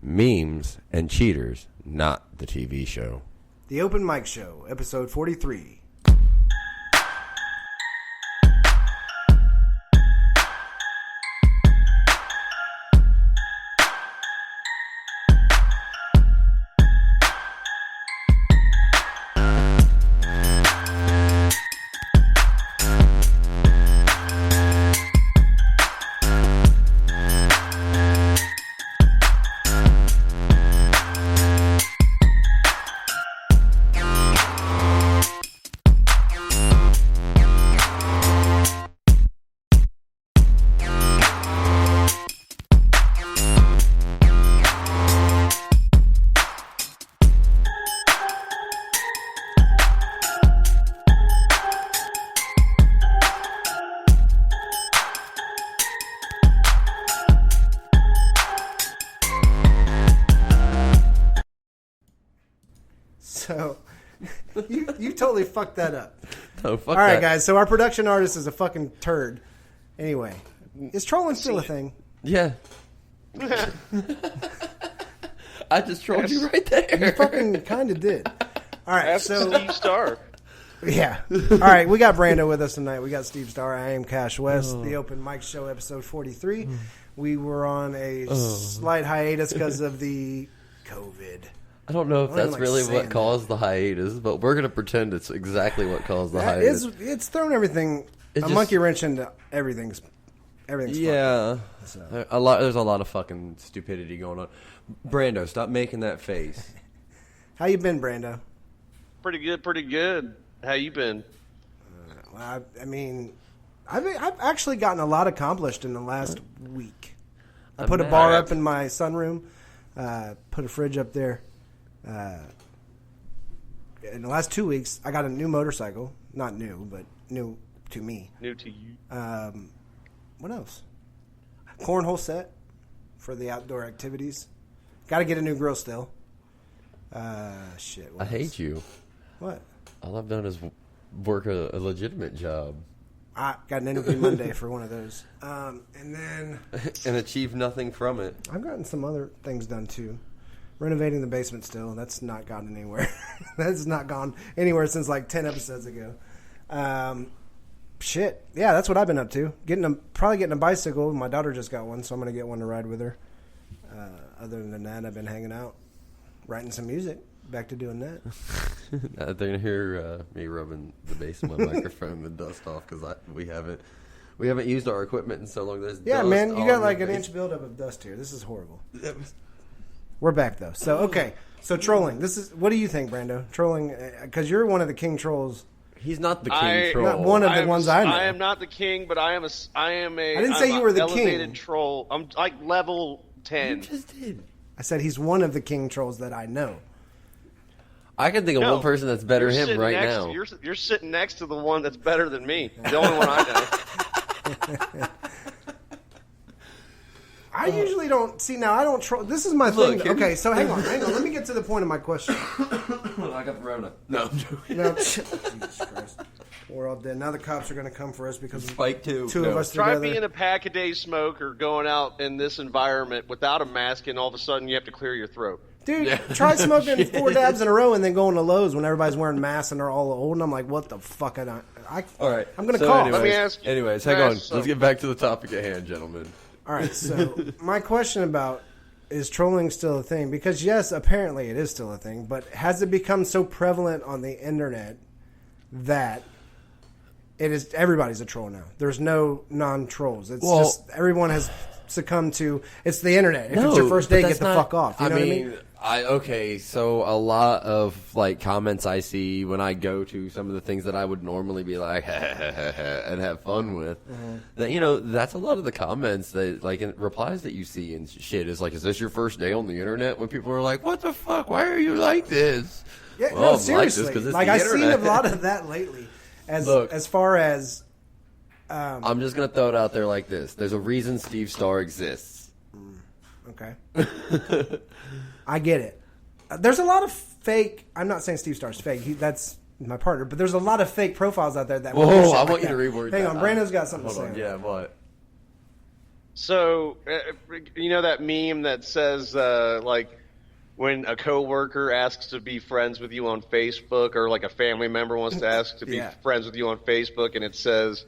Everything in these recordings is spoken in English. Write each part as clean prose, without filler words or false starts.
memes, and cheaters, not the TV show. The Open Mic Show, episode 43. So, you totally fucked that up. No, fuck All right, that. guys. So our production artist is a fucking turd. Anyway, is trolling still a thing? Yeah. I just trolled you right there. You fucking kind of did. All right, Ask so Steve Starr. yeah. All right, we got Brando with us tonight. We got Steve Starr. I am Cash West. The Open Mic Show, episode 43. We were on a slight hiatus because of the COVID. I don't know if I don't that's like really saying what that. caused the hiatus, but we're going to pretend it's exactly what caused the hiatus. It's thrown everything It monkey wrench into everything's Yeah. fucked up, so. There's a lot of fucking stupidity going on. Brando, stop making that face. How you been, Brando? Pretty good. How you been? Well, I mean, I've actually gotten a lot accomplished in the last week. I put a bar up in my sunroom, put a fridge up there. In the last 2 weeks, I got a new motorcycle. Not new, but new to me. New to you. What else? Cornhole set for the outdoor activities. Got to get a new grill still. Shit. I hate you. What? All I've done is work a legitimate job. I got an interview Monday for one of those. And then And achieve nothing from it. I've gotten some other things done too. Renovating the basement still. That's not gotten anywhere. That's not gone anywhere since like 10 episodes ago. Shit. Yeah, that's what I've been up to. Probably getting a bicycle. My daughter just got one, so I'm going to get one to ride with her. Other than that, I've been hanging out, writing some music. Back to doing that. They're going to hear me rubbing the base of my microphone the dust off because we haven't used our equipment in so long. There's Yeah, dust man, you all got over like the an base. inch buildup of dust here. This is horrible. We're back though. So okay, so trolling. What do you think, Brando? Trolling, because you're one of the king trolls. He's not the king troll. Not one of the ones I know. I am not the king, but I am a. I didn't say you were the elevated king. troll. I'm like level 10. You just did. I said he's one of the king trolls that I know. I can think of one person that's better than him right now. You're sitting next to the one that's better than me. The only one I know. I usually don't see now. I don't troll. This is my Look, thing. here- Okay, so hang on. Let me get to the point of my question. I got Rona. No, I'm joking. No, Jesus Christ, we're all dead. Now the cops are going to come for us because Spike two. two of us Try together. being a pack-a-day smoker, going out in this environment without a mask, and all of a sudden you have to clear your throat. Dude, try smoking 4 dabs in a row and then going to Lowe's when everybody's wearing masks and they're all old. And I'm like, what the fuck? All right. I'm going to call. Anyways, Let me ask you- Anyways, can I hang on. ask Let's something? get back to the topic at hand, gentlemen. All right, so my question about is trolling still a thing? Because yes, apparently it is still a thing, but has it become so prevalent on the internet that it is everybody's a troll now? There's no non-trolls. It's just everyone has succumbed to it's the internet. If it's your first day, get the fuck off. You know what I mean? Okay, so a lot of like comments I see when I go to some of the things that I would normally be like and have fun with, that that's a lot of the comments that like in replies that you see and shit is like, is this your first day on the internet? When people are like, what the fuck? Why are you like this? Yeah, Well, no, I'm seriously. like this 'cause it's Like the I've seen a internet. lot of that lately. Look. As far as I'm just gonna throw it out there like this: there's a reason Steve Starr exists. okay. I get it. There's a lot of fake. I'm not saying Steve Starr's fake. That's my partner. But there's a lot of fake profiles out there that. Whoa, will do shit I like want you that. to reword Hang that. on, Brandon's got something Hold to on. say. Yeah, what? So, you know that meme that says, like, when a coworker asks to be friends with you on Facebook, or like a family member wants to ask to be friends with you on Facebook, and it says,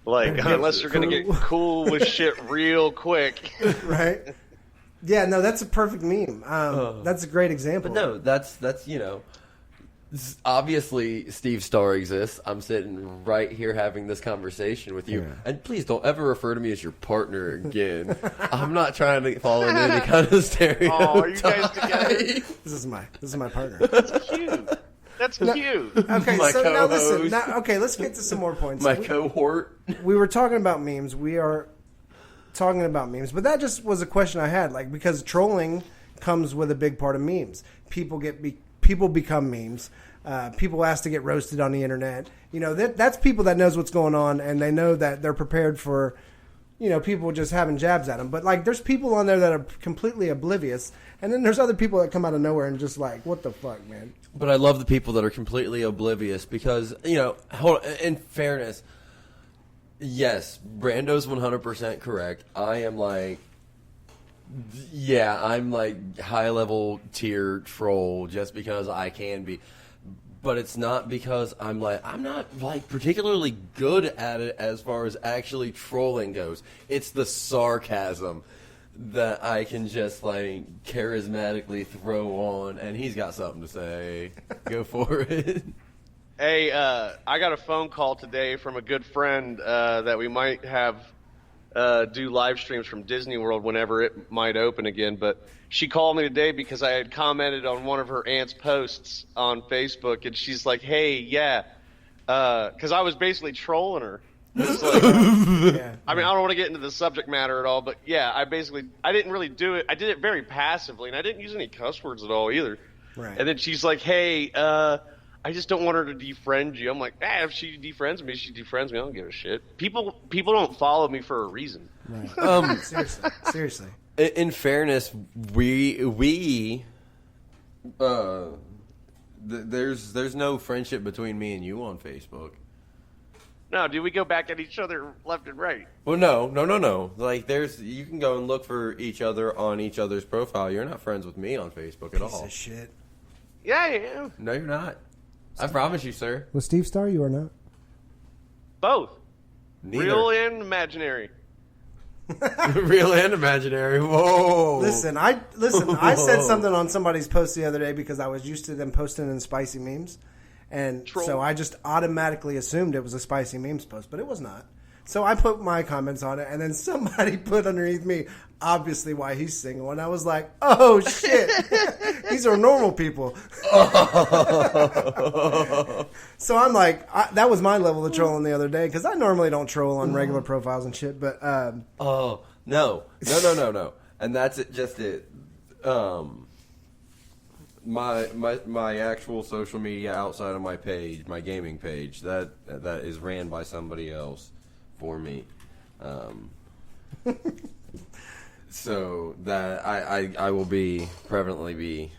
like, unless you're going to get cool with shit real quick. Right? Yeah, no, that's a perfect meme. That's a great example. But no, that's obviously Steve Starr exists. I'm sitting right here having this conversation with you. Yeah. And please don't ever refer to me as your partner again. I'm not trying to fall into any kind of stereotype. Oh, are you guys together? This is my partner. That's cute. That's cute. Okay, my so co-host. now listen. Okay, let's get to some more points. My cohort. We were talking about memes. We are talking about memes, but that just was a question I had, like, because trolling comes with a big part of memes. People become memes. People ask to get roasted on the internet. You know, that's people that knows what's going on, and they know that they're prepared for, you know, people just having jabs at them. But, like, there's people on there that are completely oblivious, and then there's other people that come out of nowhere and just like, what the fuck, man? But I love the people that are completely oblivious because, you know, in fairness, yes, Brando's 100% correct. I'm like high-level tier troll just because I can be. But it's not because I'm not like particularly good at it as far as actually trolling goes. It's the sarcasm that I can just like charismatically throw on, and he's got something to say. Go for it. Hey, I got a phone call today from a good friend that we might have do live streams from Disney World whenever it might open again. But she called me today because I had commented on one of her aunt's posts on Facebook, and she's like, "Hey, yeah," because I was basically trolling her. It's like, I mean, I don't want to get into the subject matter at all, but yeah, I didn't really do it. I did it very passively, and I didn't use any cuss words at all either. Right. And then she's like, "Hey, I just don't want her to defriend you." I'm like, if she defriends me, she defriends me. I don't give a shit. People don't follow me for a reason. Right. Seriously. In fairness, there's no friendship between me and you on Facebook. No, do we go back at each other left and right? Well, no. Like, you can go and look for each other on each other's profile. You're not friends with me on Facebook at all. Piece of shit. Yeah, I am. No, you're not. I promise you, sir. With Steve Starr, you are not. Both. Neither. Real and imaginary. Real and imaginary. Whoa. Listen, I said something on somebody's post the other day because I was used to them posting in spicy memes. And so I just automatically assumed it was a spicy memes post, but it was not. So I put my comments on it, and then somebody put underneath me, obviously, why he's single. And I was like, oh, shit. These are normal people. So I'm like, that was my level of trolling the other day, because I normally don't troll on regular profiles and shit. But No. And that's just it. My actual social media outside of my page, my gaming page, that is ran by somebody else for me. So that I will be prevalently be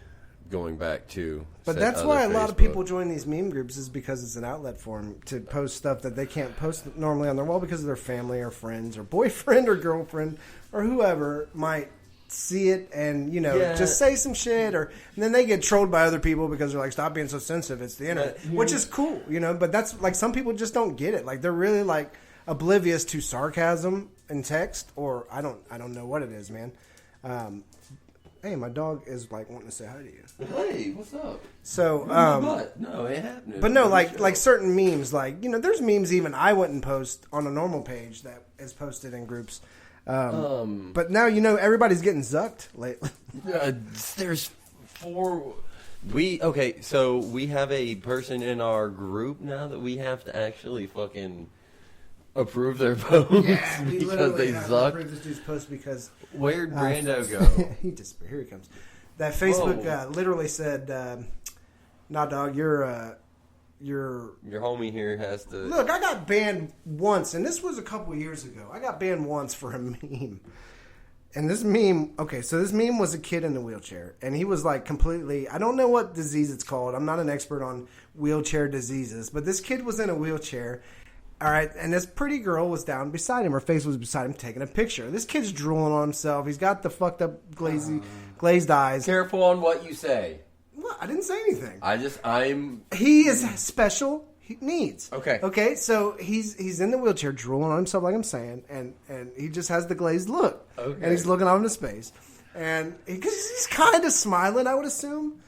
going back to. But that's why a lot of people join these meme groups, is because it's an outlet for them to post stuff that they can't post normally on their wall because of their family or friends or boyfriend or girlfriend or whoever might see it and, you know, just say some shit, and then they get trolled by other people because they're like, stop being so sensitive, it's the internet, which is cool, you know, but that's like, some people just don't get it. Like, they're really like oblivious to sarcasm in text, or I don't know what it is, man. Hey, my dog is like wanting to say hi to you. Hey, what's up? So, no, it happened. But no, like certain memes, like, you know, there's memes even I wouldn't post on a normal page that is posted in groups. But now, you know, everybody's getting zucked lately. There's four. So we have a person in our group now that we have to actually fucking approve their posts because they zuck. Approve this dude's post because where'd Brando go? He disappeared. Here he comes. That Facebook literally said, "Nah, dog, your homie here has to..." Look, I got banned once, and this was a couple years ago. I got banned once for a meme. And this meme, so this meme was a kid in a wheelchair. And he was like completely, I don't know what disease it's called. I'm not an expert on wheelchair diseases. But this kid was in a wheelchair. All right, and this pretty girl was down beside him. Her face was beside him, taking a picture. This kid's drooling on himself. He's got the fucked up glazed eyes. Careful on what you say. What? I didn't say anything. He is special needs. Okay. Okay, so he's in the wheelchair, drooling on himself, like I'm saying, and he just has the glazed look. Okay. And he's looking off into space. And because he's kind of smiling, I would assume.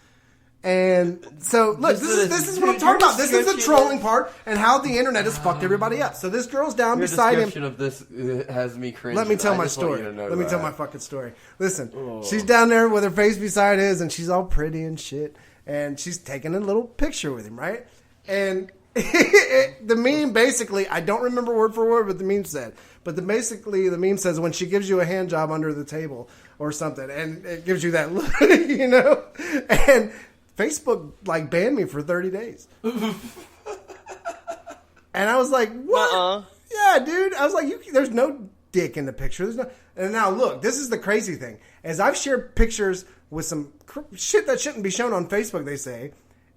And so, look, this is what I'm talking about. This is the trolling part and how the internet has fucked everybody up. So this girl's down beside him. Your description of this has me cringing. Let me tell my story. Let me tell my fucking story. Listen, she's down there with her face beside his, and she's all pretty and shit. And she's taking a little picture with him, right? And the meme basically, I don't remember word for word what the meme said, but basically the meme says when she gives you a hand job under the table or something, and it gives you that look, you know? And Facebook like banned me for 30 days. And I was like, what? Yeah, dude. I was like, there's no dick in the picture. There's no. And now look, this is the crazy thing. As I've shared pictures with some shit that shouldn't be shown on Facebook, they say,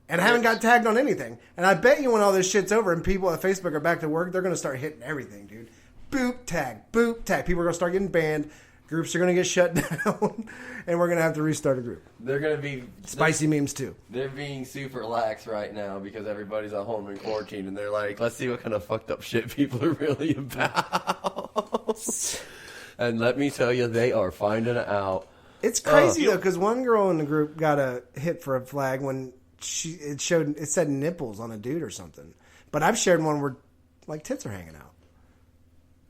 and I haven't got tagged on anything. And I bet you when all this shit's over and people at Facebook are back to work, they're going to start hitting everything, dude. Boop, tag. People are going to start getting banned. Groups are going to get shut down, and we're going to have to restart a group. They're going to be... Spicy memes, too. They're being super lax right now because everybody's at home in quarantine, and they're like, let's see what kind of fucked up shit people are really about. And let me tell you, they are finding it out. It's crazy, though, because one girl in the group got a hit for a flag when it said nipples on a dude or something. But I've shared one where, like, tits are hanging out.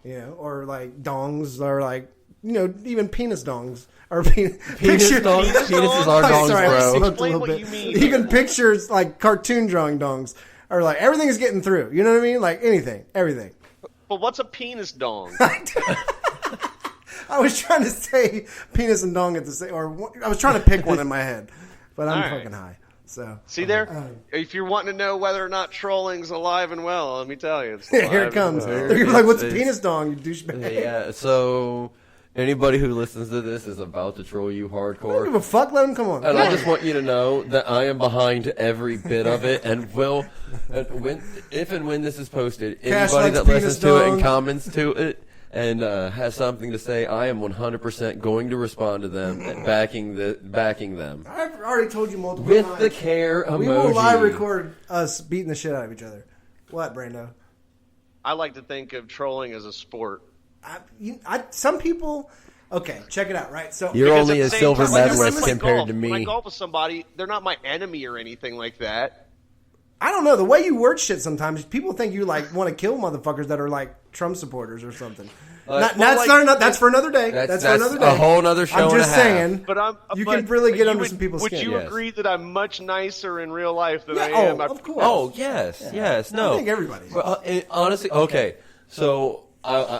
You know, or, like, dongs are, like... You know, even penis dongs or penis dongs. Penises are dongs, bro. Explain what you mean. Even pictures like cartoon drawing dongs are like everything is getting through. You know what I mean? Like anything, everything. But what's a penis dong? I was trying to say penis and dong at the same, or I was trying to pick one in my head, but I'm fucking high. So see there, if you're wanting to know whether or not trolling's alive and well, let me tell you, it's here it comes. You're like, what's a penis dong? You douchebag. Yeah. So. Anybody who listens to this is about to troll you hardcore. I don't give a fuck. Let them come on. And I just want you to know that I am behind every bit of it. And if and when this is posted, anybody that listens to it and comments to it and has something to say, I am 100% going to respond to them and backing them. I've already told you multiple times. With the care emoji. We will live record us beating the shit out of each other. What, Brando? I like to think of trolling as a sport. Some people, okay, check it out, right? So you're only a silver medalist compared to me. When I golf with somebody, they're not my enemy or anything like that. I don't know. The way you word shit sometimes, people think you like want to kill motherfuckers that are like Trump supporters or something. That's for another day. That's for another day. A whole other show. I'm just saying. But you can really get under some people's skin. Would you agree that I'm much nicer in real life than I am? Of course. Oh, yes. No. I think everybody. Well, honestly, okay. So.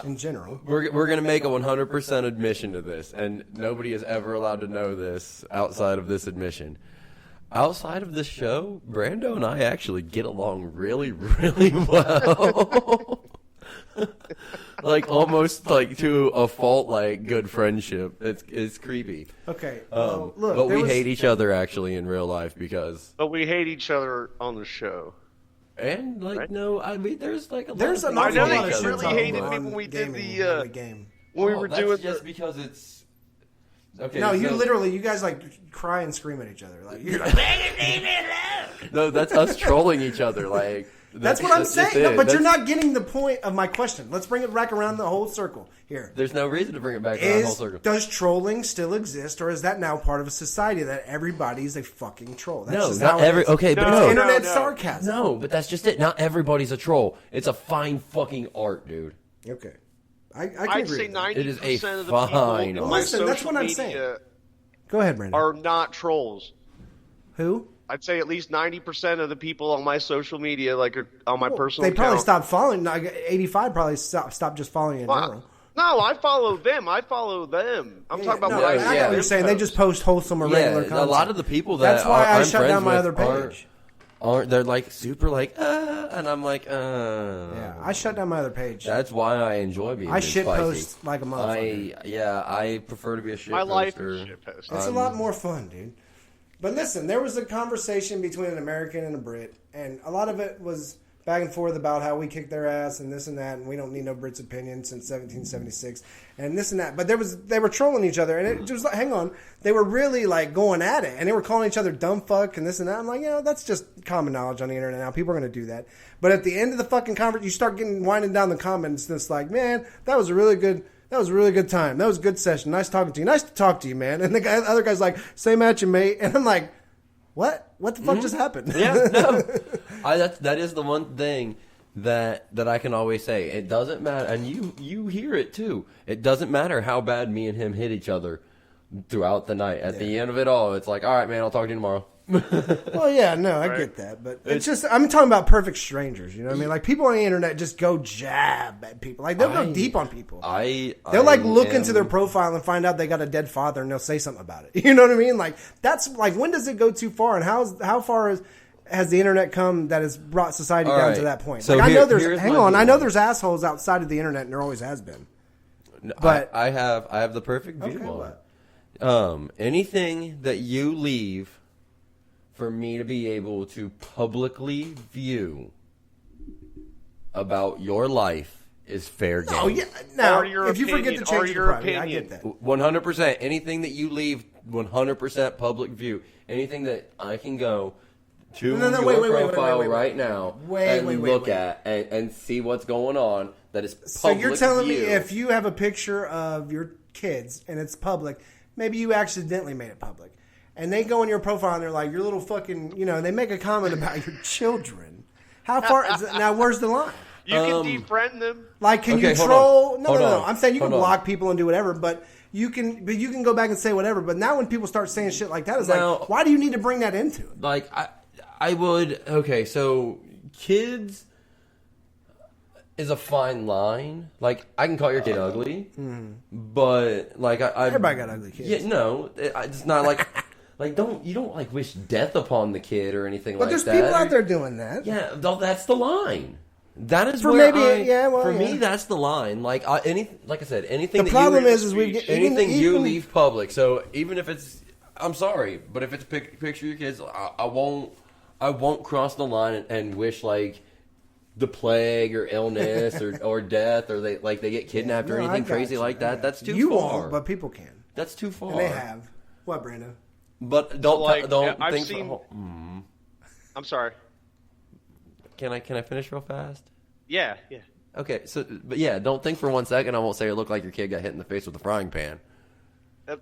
In general, we're going to make a 100% admission to this, and nobody is ever allowed to know this outside of this admission. Outside of this show, Brando and I actually get along really, really well. Like almost like to a fault, like good friendship. It's creepy. Okay, look, but we hate each other actually in real life because. But we hate each other on the show. And like right? No, I mean there's like a there's lot I know they really hated me when we did the game. When we were doing just because it's okay. No, you guys like cry and scream at each other. Like you're like no, that's us trolling each other. Like that's what I'm saying. No, but you're not getting the point of my question. Let's bring it back around the whole circle here. There's no reason to bring it back around the whole circle. Does trolling still exist, or is that now part of a society that everybody's a fucking troll? That's no, not every. Okay, but no, internet sarcasm. No, but that's just it. Not everybody's a troll. It's a fine fucking art, dude. Okay, I can I'd agree say 90% of the fine people on my listen, that's social what I'm media saying. Go ahead, Brandon. Are not trolls. Who? I'd say at least 90% of the people on my social media, like on my personal they probably account, stopped following. 85 probably stopped just following in general. No, I follow them. I'm talking about what I know what you're saying. They just post wholesome or regular content. A lot of the people that that's why I shut down my with other page. They're like super like and I'm like Yeah, I shut down my other page. That's why I enjoy being. I shit spicy. post like a motherfucker. I prefer to be a shit poster. My life poster. is shit poster. It's a lot more fun, dude. But listen, there was a conversation between an American and a Brit, and a lot of it was back and forth about how we kicked their ass and this and that, and we don't need no Brits' opinion since 1776 and this and that. But they were trolling each other, and it just like, hang on, they were really like going at it, and they were calling each other dumb fuck and this and that. I'm like, that's just common knowledge on the internet now. People are going to do that. But at the end of the fucking conference, you start winding down the comments, and it's like, man, that was a really good time. That was a good session. Nice talking to you. Nice to talk to you, man. And the other guy's like, same at you, mate. And I'm like, what? What the fuck just happened? Yeah, no. That is the one thing that I can always say. It doesn't matter, and you hear it too. It doesn't matter how bad me and him hit each other throughout the night. At the end of it all, it's like, all right, man, I'll talk to you tomorrow. Well, yeah, no, I get that, but it's just I'm talking about perfect strangers. You know what I mean? Like people on the internet just go jab at people. Like they'll go deep on people. They'll like look into their profile and find out they got a dead father, and they'll say something about it. You know what I mean? Like that's like when does it go too far, and how far has the internet come that has brought society down to that point? So like, I know there's assholes outside of the internet, and there always has been. But I have the perfect view on it. Anything that you leave for me to be able to publicly view about your life is fair game. Oh yeah. Now, if you forget to change your opinion, I get that. 100%. Anything that you leave, 100% public view. Anything that I can go to your profile right now and look at and see what's going on that is public. So you're telling me view. if you have a picture of your kids and it's public, maybe you accidentally made it public. And they go on your profile and they're like, your little fucking, they make a comment about your children. How far is it? Now, where's the line? You can defriend them. Like, can you troll? No. I'm saying you can block people and do whatever, but you can go back and say whatever. But now when people start saying shit like that, it's like, why do you need to bring that into it? Like, I would, okay, so kids is a fine line. Like, I can call your kid ugly, but, like, everybody got ugly kids. Yeah, no, it's not like... Like, you don't like wish death upon the kid or anything like that. But there's people out there doing that. Yeah, that's the line. That is for where me, that's the line. Like like I said, anything. The problem is anything you leave public. So even if it's, I'm sorry, but if it's a picture of your kids, I won't cross the line and wish like the plague or illness or death or they get kidnapped or anything crazy like that. That's too far. You won't, but people can. That's too far. And they have. What, Brando? But don't I've think. seen. I'm sorry. Can I finish real fast? Yeah. Okay, but yeah, don't think for 1 second I won't say it looked like your kid got hit in the face with a frying pan. That's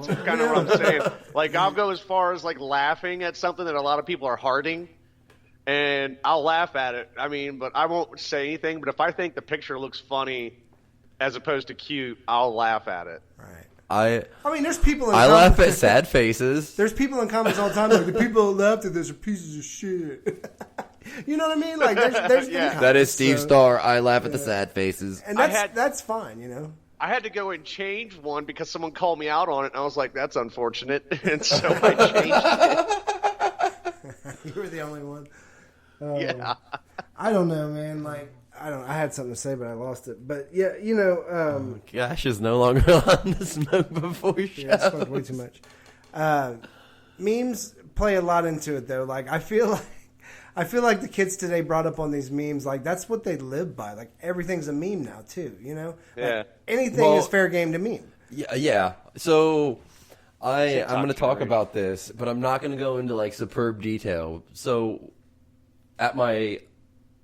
kind of what I'm saying. Like I'll go as far as like laughing at something that a lot of people are hearting, and I'll laugh at it. I mean, but I won't say anything. But if I think the picture looks funny, as opposed to cute, I'll laugh at it. Right. I mean, there's people in I laugh at sad faces. There's people in comments all the time like, the people that laughed at this are pieces of shit. You know what I mean? Like, there's That is Steve Starr. I laugh at the sad faces. And that's fine, I had to go and change one because someone called me out on it, and I was like, that's unfortunate. And so I changed it. You were the only one. Yeah. I don't know, man. Like, I had something to say, but I lost it. But yeah, Gosh is no longer allowed to smoke before show. Yeah, I smoked way too much. Memes play a lot into it, though. Like, I feel like the kids today brought up on these memes. Like, that's what they live by. Like, everything's a meme now, too. Yeah. Like, anything is fair game to meme. Yeah. So I'm going to talk about this, but I'm not going to go into like superb detail. So at my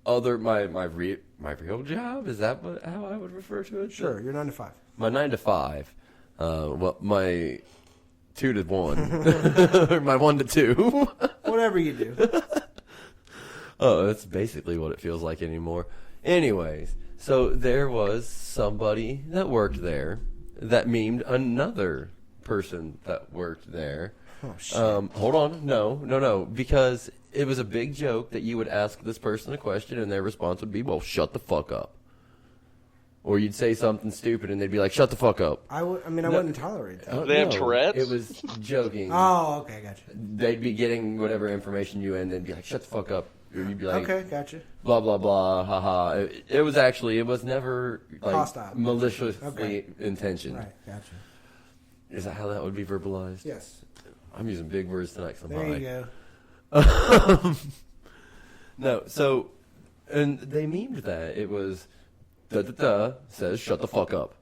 real job, is that how I would refer to it? Sure, you're 9 to 5. My 9 to 5. Well, my 2 to 1, or my 1 to 2. Whatever you do. Oh, that's basically what it feels like anymore. Anyways, so there was somebody that worked there that memed another person that worked there. Oh, shit. Hold on. No. Because it was a big joke that you would ask this person a question and their response would be, well, shut the fuck up. Or you'd say something stupid and they'd be like, shut the fuck up. I wouldn't tolerate that. They have Tourette's? It was joking. Oh, okay, gotcha. They'd be getting whatever information you and they'd be like, shut the fuck up. Or you'd be like, okay, gotcha. Blah, blah, blah, haha. It was never like hostile, maliciously intentioned. Right, gotcha. Is that how that would be verbalized? Yes. I'm using big words tonight. There you go. No, so And they memed that. It was, da-da-da, says, shut the fuck up.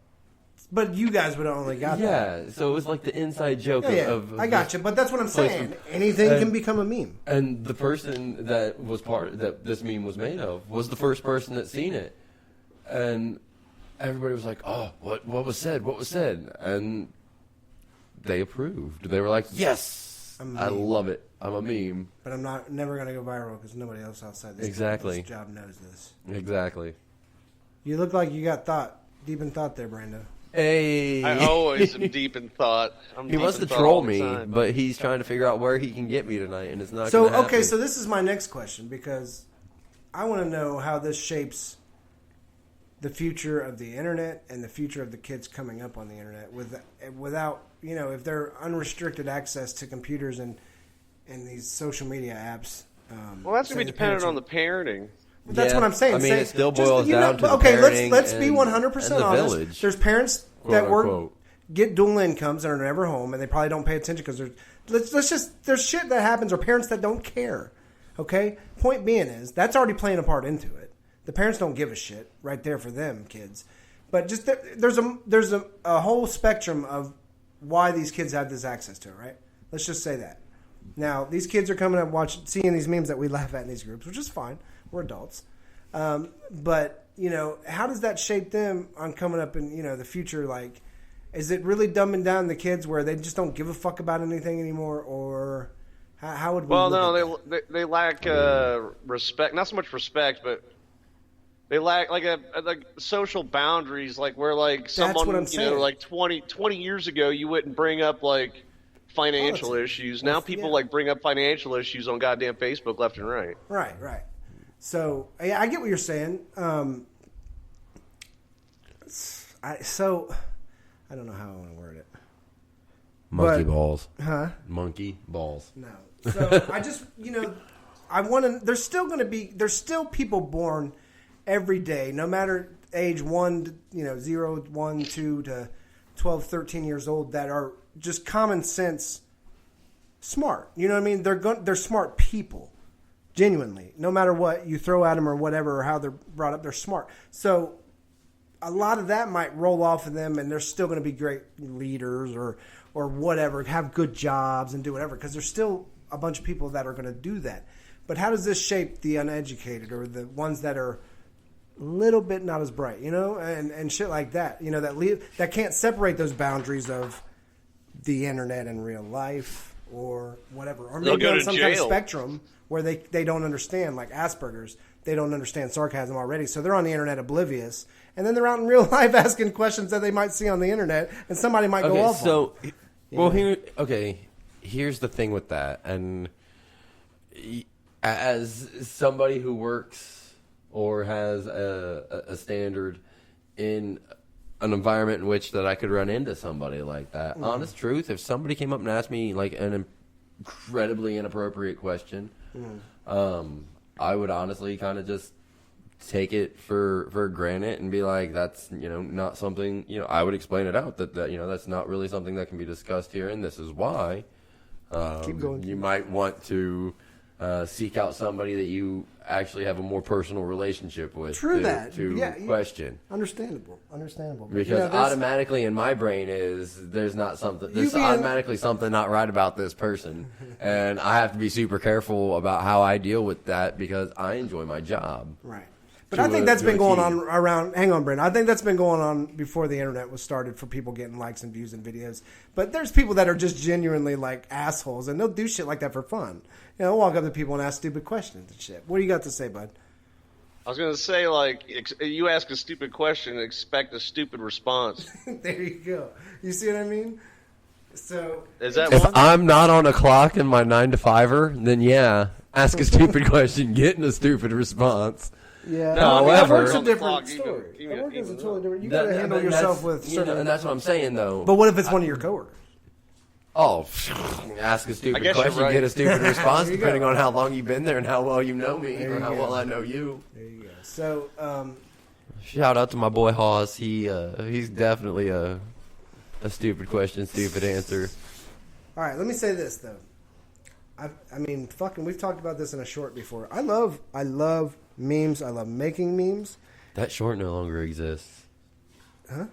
But you guys would have only got that. Yeah, so it was like the inside joke of I got you, but that's what I'm saying. Anything can become a meme. And the person that was that this meme was made of was the first person that seen it. And everybody was like, oh, what was said? What was said? And they approved. They were like, yes, I love it. I'm a meme. But I'm never going to go viral because nobody else outside this job knows this. Exactly. You look like you got deep in thought there, Brando. Hey. I always am deep in thought. He wants to troll me, but he's trying to figure out where he can get me tonight, and it's not so going to happen. Okay, so this is my next question, because I want to know how this shapes the future of the internet and the future of the kids coming up on the internet without, if they're unrestricted access to computers and these social media apps. Well, that's going to be dependent on the parenting. That's what I'm saying. I mean, it still boils down to the parenting. Let's be 100% and the honest. village, there's parents quote, that unquote. get dual incomes and are never home, and they probably don't pay attention because there's shit that happens, or parents that don't care. Okay. Point being is that's already playing a part into it. The parents don't give a shit right there for them kids, but just there's a whole spectrum of why these kids have this access to it. Right. Let's just say that. Now these kids are coming up seeing these memes that we laugh at in these groups, which is fine. We're adults. But, how does that shape them on coming up in, the future? Like, is it really dumbing down the kids where they just don't give a fuck about anything anymore? Or how would we they lack respect. Not so much respect, but they lack like social boundaries, like where like someone, like 20 years ago, you wouldn't bring up like financial issues. Now people like bring up financial issues on goddamn Facebook left and right. Right. So, yeah, I get what you're saying. I don't know how I want to word it. Monkey balls. Huh? Monkey balls. No. So, I just, I want to, there's still people born every day, no matter age 0, 1, 2 to 12, 13 years old, that are just common sense smart. You know what I mean? They're smart people. Genuinely, no matter what you throw at them or whatever, or how they're brought up, they're smart. So a lot of that might roll off of them, and they're still going to be great leaders or whatever, have good jobs and do whatever, because there's still a bunch of people that are going to do that. But how does this shape the uneducated or the ones that are a little bit not as bright, and shit like that, that can't separate those boundaries of the internet and real life or whatever, or maybe on some kind of spectrum where they don't understand, like Asperger's, they don't understand sarcasm already, so they're on the internet oblivious, and then they're out in real life asking questions that they might see on the internet, and somebody might go off on them. Here's the thing with that, and as somebody who works or has a standard in an environment in which that I could run into somebody like that, honest truth, if somebody came up and asked me like an incredibly inappropriate question, I would honestly kind of just take it for granted and be like, that's, not something, I would explain it out that that's not really something that can be discussed here, and this is why. Keep going. You might want to seek out somebody that you actually have a more personal relationship with. To question. Understandable. Because automatically in my brain there's automatically something not right about this person, and I have to be super careful about how I deal with that because I enjoy my job. Right. But I think that's been going on around. Hang on, Brandon. I think that's been going on before the internet was started for people getting likes and views and videos. But there's people that are just genuinely like assholes, and they'll do shit like that for fun. They'll walk up to people and ask stupid questions and shit. What do you got to say, bud? I was going to say, like, you ask a stupid question and expect a stupid response. There you go. You see what I mean? So is that if one? I'm not on a clock in my 9 to 5-er, then ask a stupid question, getting a stupid response. Yeah, no, that however, works a different story. That works a totally different. You got to handle yourself with certain. And that's what I'm saying, though. But what if it's one of your coworkers? Oh, ask a stupid question, right. Get a stupid response, depending on how long you've been there and how well you know me or how well I know you. There you go. So, shout out to my boy Hawes. He's definitely a stupid question, stupid answer. All right, let me say this though. I mean, fucking, we've talked about this in a short before. I love memes. I love making memes. That short no longer exists. Huh?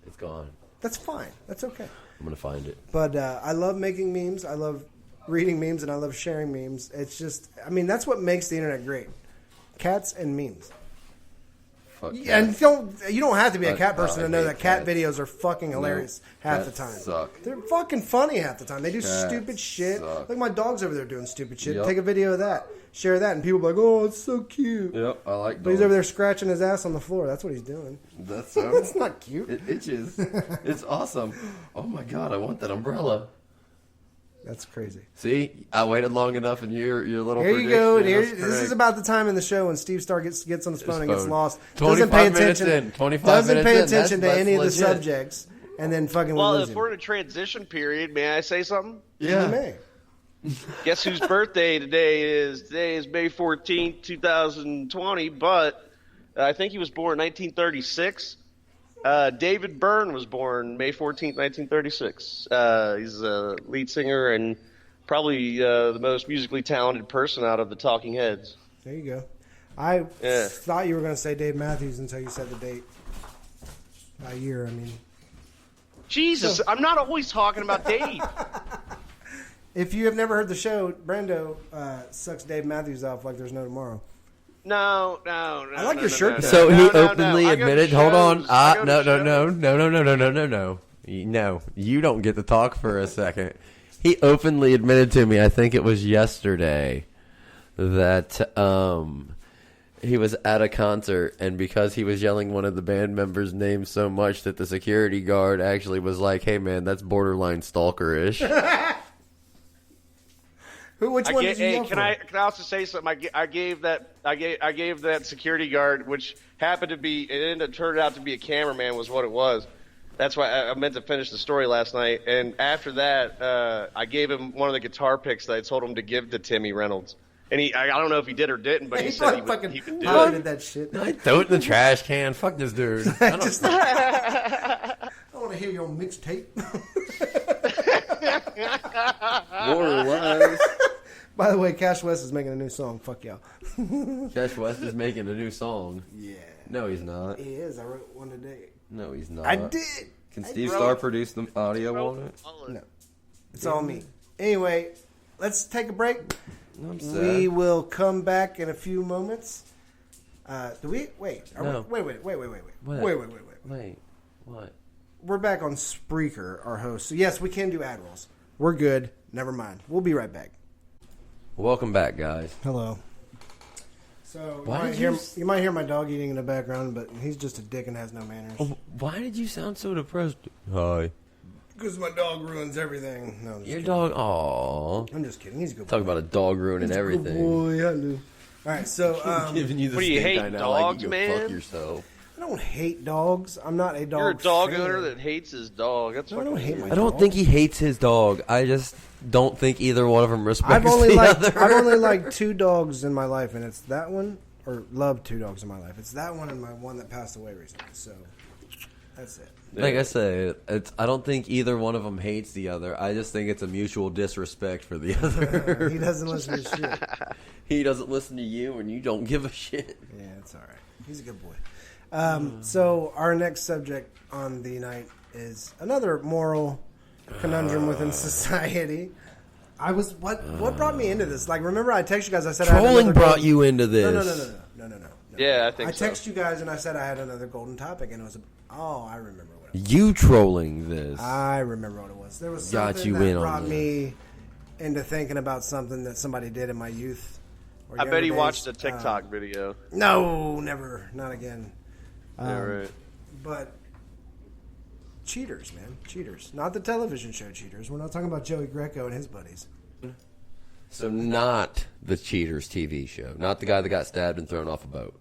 It's gone. That's fine. That's okay. I'm going to find it. But I love making memes. I love reading memes, and I love sharing memes. It's just, I mean, that's what makes the internet great. Cats and memes. Fuck And cats. you don't have to be a cat person I to know hate that cat cats. videos are fucking hilarious half the cats time. suck. They're fucking funny half the time. They do Cats stupid shit. suck. Like my dog's over there doing stupid shit. Yep. Take a video of that. Share that, and people be like, "Oh, it's so cute." Yep, I like But he's over there scratching his ass on the floor. That's what he's doing. That's It's not cute. It itches. It's awesome. Oh my god, I want that umbrella. That's crazy. See, I waited long enough, and your little. Here you go. prediction, This that's is correct. about the time in the show when Steve Starr gets on his phone and gets phone. lost. 25 Doesn't pay minutes attention. in, 25 Doesn't pay minutes in, attention to that's any of the legit. subjects, and then fucking Well, lose if him. we're in a transition period, may I say something? You Yeah. may. Guess whose birthday today is? Today is May 14th, 2020, but I think he was born 1936. David Byrne was born May 14th, 1936. He's a lead singer and probably the most musically talented person out of the Talking Heads. There you go. I Yeah. thought you were going to say Dave Matthews until you said the date. By year, I mean. Jesus, I'm not always talking about Dave. If you have never heard the show, Brando sucks Dave Matthews off like there's no tomorrow. No. I like your shirt, though. So he No. openly I go to admitted. Hold on. shows. I go to No. shows. No, you don't get to talk for a second. He openly admitted to me, I think it was yesterday, that he was at a concert, and because he was yelling one of the band members' names so much that the security guard actually was like, "Hey man, that's borderline stalker-ish." Which one did you yell Can for? I also say something? I gave that security guard, which happened to be, it ended up turning out to be a cameraman, was what it was. That's why I meant to finish the story last night. And after that, I gave him one of the guitar picks that I told him to give to Timmy Reynolds. And I don't know if he did or didn't, but he said he fucking would do pocketed it. that shit. I throw it in the trash can. Fuck this dude. I don't- I want to hear your mixtape. More or less. By the way, Cash West is making a new song. Fuck y'all. Cash West is making a new song. Yeah. No, he's not. He is. I wrote one today. No, he's not. I did. Can I Steve wrote- Starr produce the audio on it? No. It's all me. Anyway, let's take a break. I'm We sad. will come back in a few moments. Do we? Wait. No. Wait. What? Wait, what? We're back on Spreaker, our host. So, yes, we can do ad rolls. We're good. Never mind. We'll be right back. Welcome back, guys. Hello. So, Why did you you might hear my dog eating in the background, but he's just a dick and has no manners. Why did you sound so depressed? Hi. Because my dog ruins everything. No, I'm just Your kidding. dog, aww. I'm just kidding. He's a good boy. Talk about a dog ruining He's a good everything. boy. Hello. All right, so Giving you the What do you stink hate, eye now, dogs, like you man? fuck yourself. I don't hate dogs. I'm not a dog You're a dog fan. owner that hates his dog. That's No, I fucking don't hate weird. my I don't dog. think he hates his dog. I just don't think either one of them respects I've only the liked other. I've only liked two dogs in my life, and it's that one, or loved two dogs in my life. It's that one and my one that passed away recently. So that's it. Like I say, I don't think either one of them hates the other. I just think it's a mutual disrespect for the other. He doesn't listen to shit. He doesn't listen to you, and you don't give a shit. Yeah, it's all right. He's a good boy. So our next subject on the night is another moral conundrum within society. What brought me into this? Like, remember I texted you guys. I said I had Trolling another brought golden- you into this. No. Yeah, I think so. I texted you guys and I said I had another golden topic, and it was I remember what it was. You trolling this. I remember what it was. There was Got something you that in on brought this. me into thinking about something that somebody did in my youth. or I bet he younger watched days. a TikTok video. No, never. Not again. Yeah, right. But cheaters, man. Cheaters. Not the television show Cheaters. We're not talking about Joey Greco and his buddies. So not the Cheaters TV show. Not the guy that got stabbed and thrown off a boat.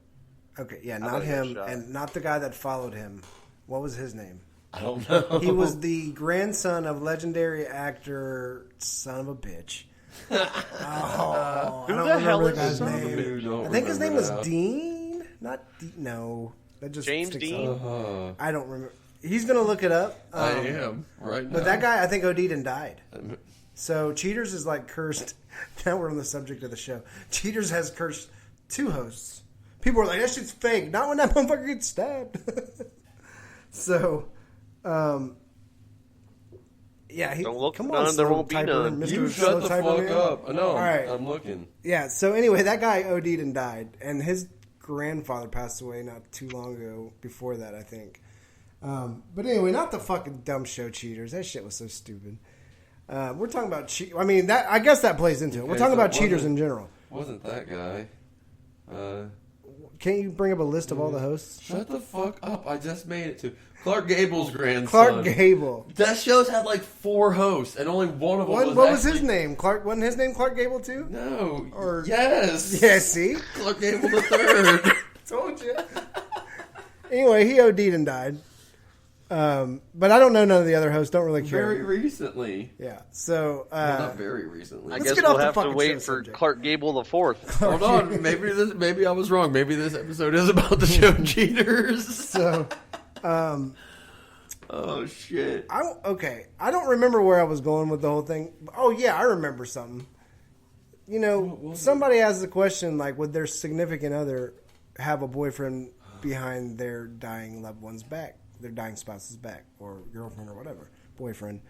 Okay, yeah, thought not he got him, shot. and not the guy that followed him. What was his name? I don't know. He was the grandson of legendary actor, son of a bitch. I don't the hell remember is the guy's son of a name. bitch? Don't I think his name remember was now. Dean. Not no. That just James sticks Dean? out. I don't remember. He's gonna look it up. I am right now. But that guy, I think OD'd and died. So Cheaters is like cursed. Now we're on the subject of the show. Cheaters has cursed 2 hosts. People are like, that shit's fake. Not when that motherfucker gets stabbed. So, yeah. Don't look come for on, none, there won't be Typer, none. Mr. You Slow shut the Typer fuck Man. up. No, All right. I'm looking. Yeah, so anyway, that guy OD'd and died. And his grandfather passed away not too long ago before that, I think. But anyway, not the fucking dumb show Cheaters. That shit was so stupid. We're talking about I guess that plays into it. We're talking about cheaters in general. Wasn't that guy? Can't you bring up a list of all the hosts? Shut the fuck up! I just made it to Clark Gable's grandson. Clark Gable. That show's had like 4 hosts, and only one of them was what was his name? Clark. Wasn't his name Clark Gable too? No. Or yes. Yeah. See, Clark Gable the third. told you. Anyway, he OD'd and died. But I don't know none of the other hosts. Don't really care. Very recently. Yeah. So Not very recently. I Let's guess get off we'll the have to fucking show wait for subject. Clark Gable the Fourth. Hold on. Maybe I was wrong. Maybe this episode is about the show Cheaters. So, oh shit. I don't remember where I was going with the whole thing. Oh yeah, I remember something. You know, somebody asked the question like, would their significant other have a boyfriend behind their dying loved one's back, their dying spouse's back, or girlfriend or whatever, boyfriend?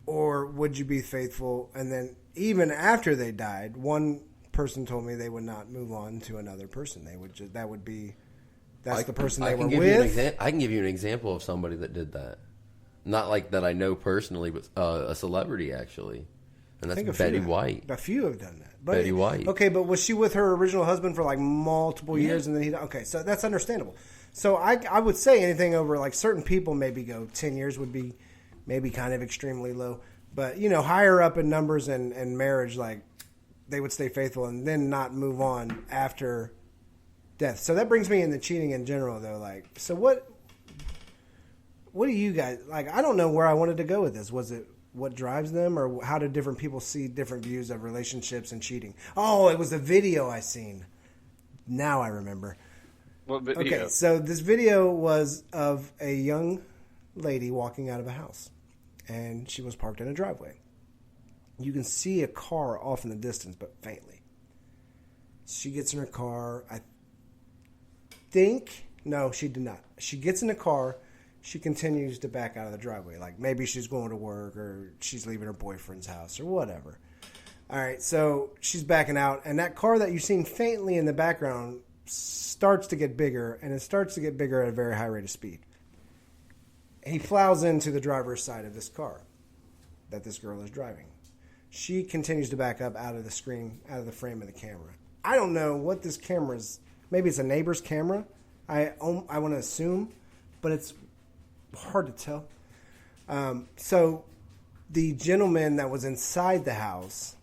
Or would you be faithful? And then even after they died, one person told me they would not move on to another person. They would just, that's the person they were with. I can give you an example of somebody that did that. Not like that I know personally, but a celebrity actually. And that's Betty White. A few have done that. But, Betty White. Okay, but was she with her original husband for like multiple years, and then okay, so that's understandable. So I would say anything over like certain people maybe go 10 years would be maybe kind of extremely low. But you know, higher up in numbers and marriage, like they would stay faithful and then not move on after death. So that brings me into cheating in general, though. Like, so what do you guys like? I don't know where I wanted to go with this. Was it what drives them, or how do different people see different views of relationships and cheating? Oh, it was a video I seen. Now I remember. What video? Okay, so this video was of a young lady walking out of a house, and she was parked in a driveway. You can see a car off in the distance, but faintly. She gets in her car. No, she did not. She gets in the car. She continues to back out of the driveway. Like maybe she's going to work or she's leaving her boyfriend's house or whatever. All right, so she's backing out. And that car that you've seen faintly in the background starts to get bigger. And it starts to get bigger at a very high rate of speed. He plows into the driver's side of this car that this girl is driving. She continues to back up out of the screen, out of the frame of the camera. I don't know what this camera is. Maybe it's a neighbor's camera. I want to assume, but it's hard to tell. So the gentleman that was inside the house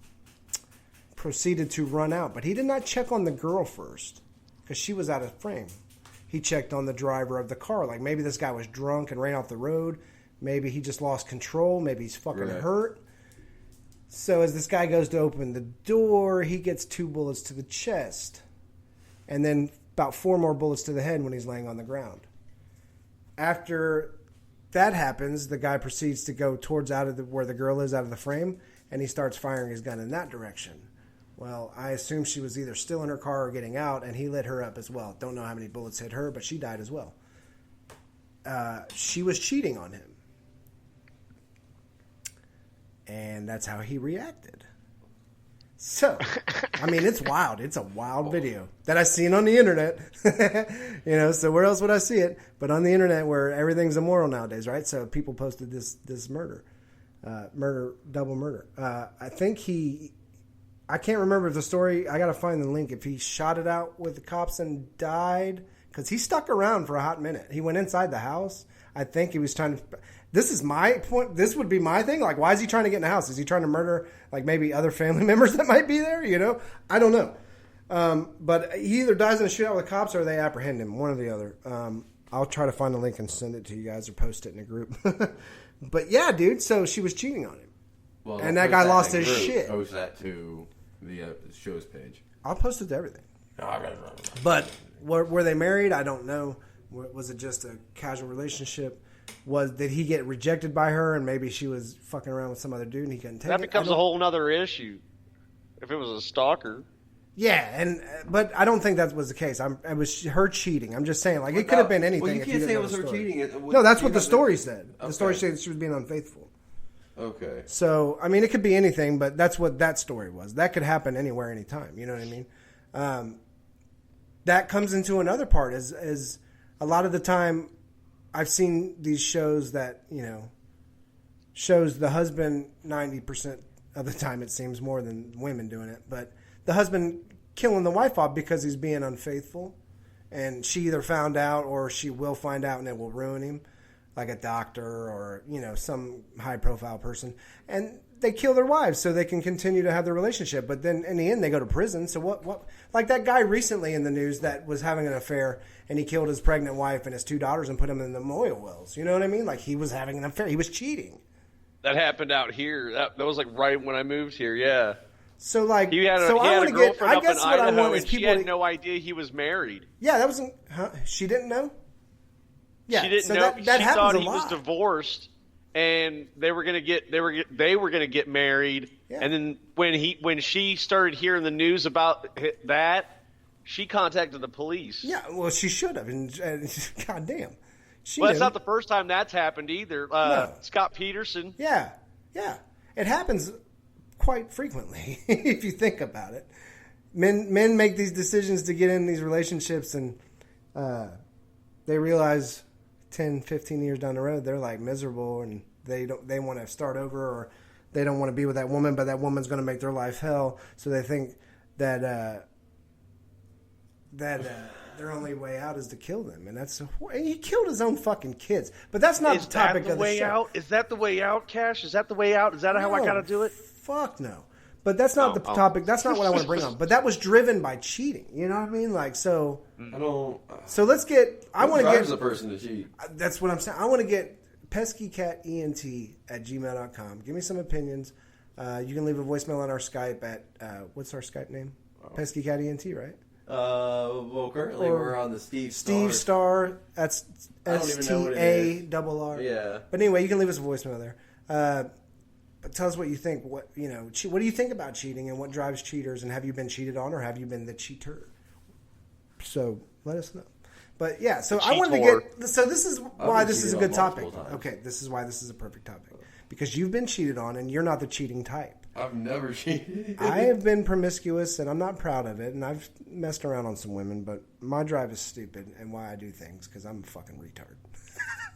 proceeded to run out, but he did not check on the girl first because she was out of frame. He checked on the driver of the car. Like maybe this guy was drunk and ran off the road. Maybe he just lost control. Maybe he's fucking hurt. So as this guy goes to open the door, he gets 2 bullets to the chest. And then about 4 more bullets to the head when he's laying on the ground. After that happens, the guy proceeds to go towards where the girl is out of the frame, and he starts firing his gun in that direction. Well, I assume she was either still in her car or getting out, and he lit her up as well. Don't know how many bullets hit her, but she died as well. She was cheating on him. And that's how he reacted. So, I mean, it's wild. It's a wild video that I seen on the internet. So where else would I see it? But on the internet where everything's immoral nowadays, right? So people posted this murder. Double murder. I think I can't remember the story. I got to find the link. If he shot it out with the cops and died, because he stuck around for a hot minute. He went inside the house. I think he was trying to... This is my point. This would be my thing. Like, why is he trying to get in the house? Is he trying to murder, like, maybe other family members that might be there? I don't know. But he either dies in a shootout with the cops or they apprehend him, one or the other. I'll try to find the link and send it to you guys or post it in a group. But, yeah, dude, so she was cheating on him. Well, and that guy lost his shit. Post that to the show's page. I'll post it to everything. But were they married? I don't know. Was it just a casual relationship? Did he get rejected by her and maybe she was fucking around with some other dude and he couldn't take it? That becomes a whole nother issue if it was a stalker. Yeah, but I don't think that was the case. It was her cheating. I'm just saying, like, it could have been anything. Well, you if can't you say it didn't was know her the story. cheating. No, that's what the story said. Okay. The story said that she was being unfaithful. Okay. So, I mean, it could be anything, but that's what that story was. That could happen anywhere, anytime. You know what I mean? That comes into another part is a lot of the time I've seen these shows that, shows the husband 90% of the time, it seems, more than women doing it, but the husband killing the wife off because he's being unfaithful, and she either found out or she will find out and it will ruin him, like a doctor or some high profile person, and they kill their wives so they can continue to have their relationship, but then in the end they go to prison. So what like that guy recently in the news that was having an affair and he killed his pregnant wife and his 2 daughters and put them in the oil wells, you know what I mean? Like, he was having an affair, he was cheating. That happened out here. That was like right when I moved here. Yeah. So like, He had a girlfriend up in Idaho, and she had no idea he was married. Yeah, that wasn't. She didn't know. Yeah, she didn't know. She thought he was divorced, and they were gonna get married. Yeah. And then when she started hearing the news about that, she contacted the police. Yeah, well, she should have. And goddamn, it's not the first time that's happened either. No. Scott Peterson. Yeah, it happens quite frequently if you think about it. Men make these decisions to get in these relationships, and they realize 10, 15 years down the road they're like miserable, and they want to start over, or they don't want to be with that woman, but that woman's going to make their life hell. So they think that their only way out is to kill them, and he killed his own fucking kids. But that's not the topic of the show. Is that the way out, Cash? Is that the way out? Is that how I gotta do it? Fuck no. But that's not the topic. That's not what I want to bring on. But that was driven by cheating. You know what I mean? Like, so. I don't. So let's get. I want to get. The person to cheat. That's what I'm saying. I want to get peskycatent@gmail.com. Give me some opinions. You can leave a voicemail on our Skype at what's our Skype name? PeskyCatEnt, right? Well, currently we're on the Steve Starr. That's STARR. Yeah. But anyway, you can leave us a voicemail there. But tell us what you think. What do you think about cheating, and what drives cheaters? And have you been cheated on, or have you been the cheater? So let us know. But yeah, so I wanted to get. So this is why this is a good topic. Okay, this is why this is a perfect topic, because you've been cheated on, and you're not the cheating type. I've never cheated. I have been promiscuous, and I'm not proud of it, and I've messed around on some women, but my drive is stupid, and why I do things, because I'm a fucking retard.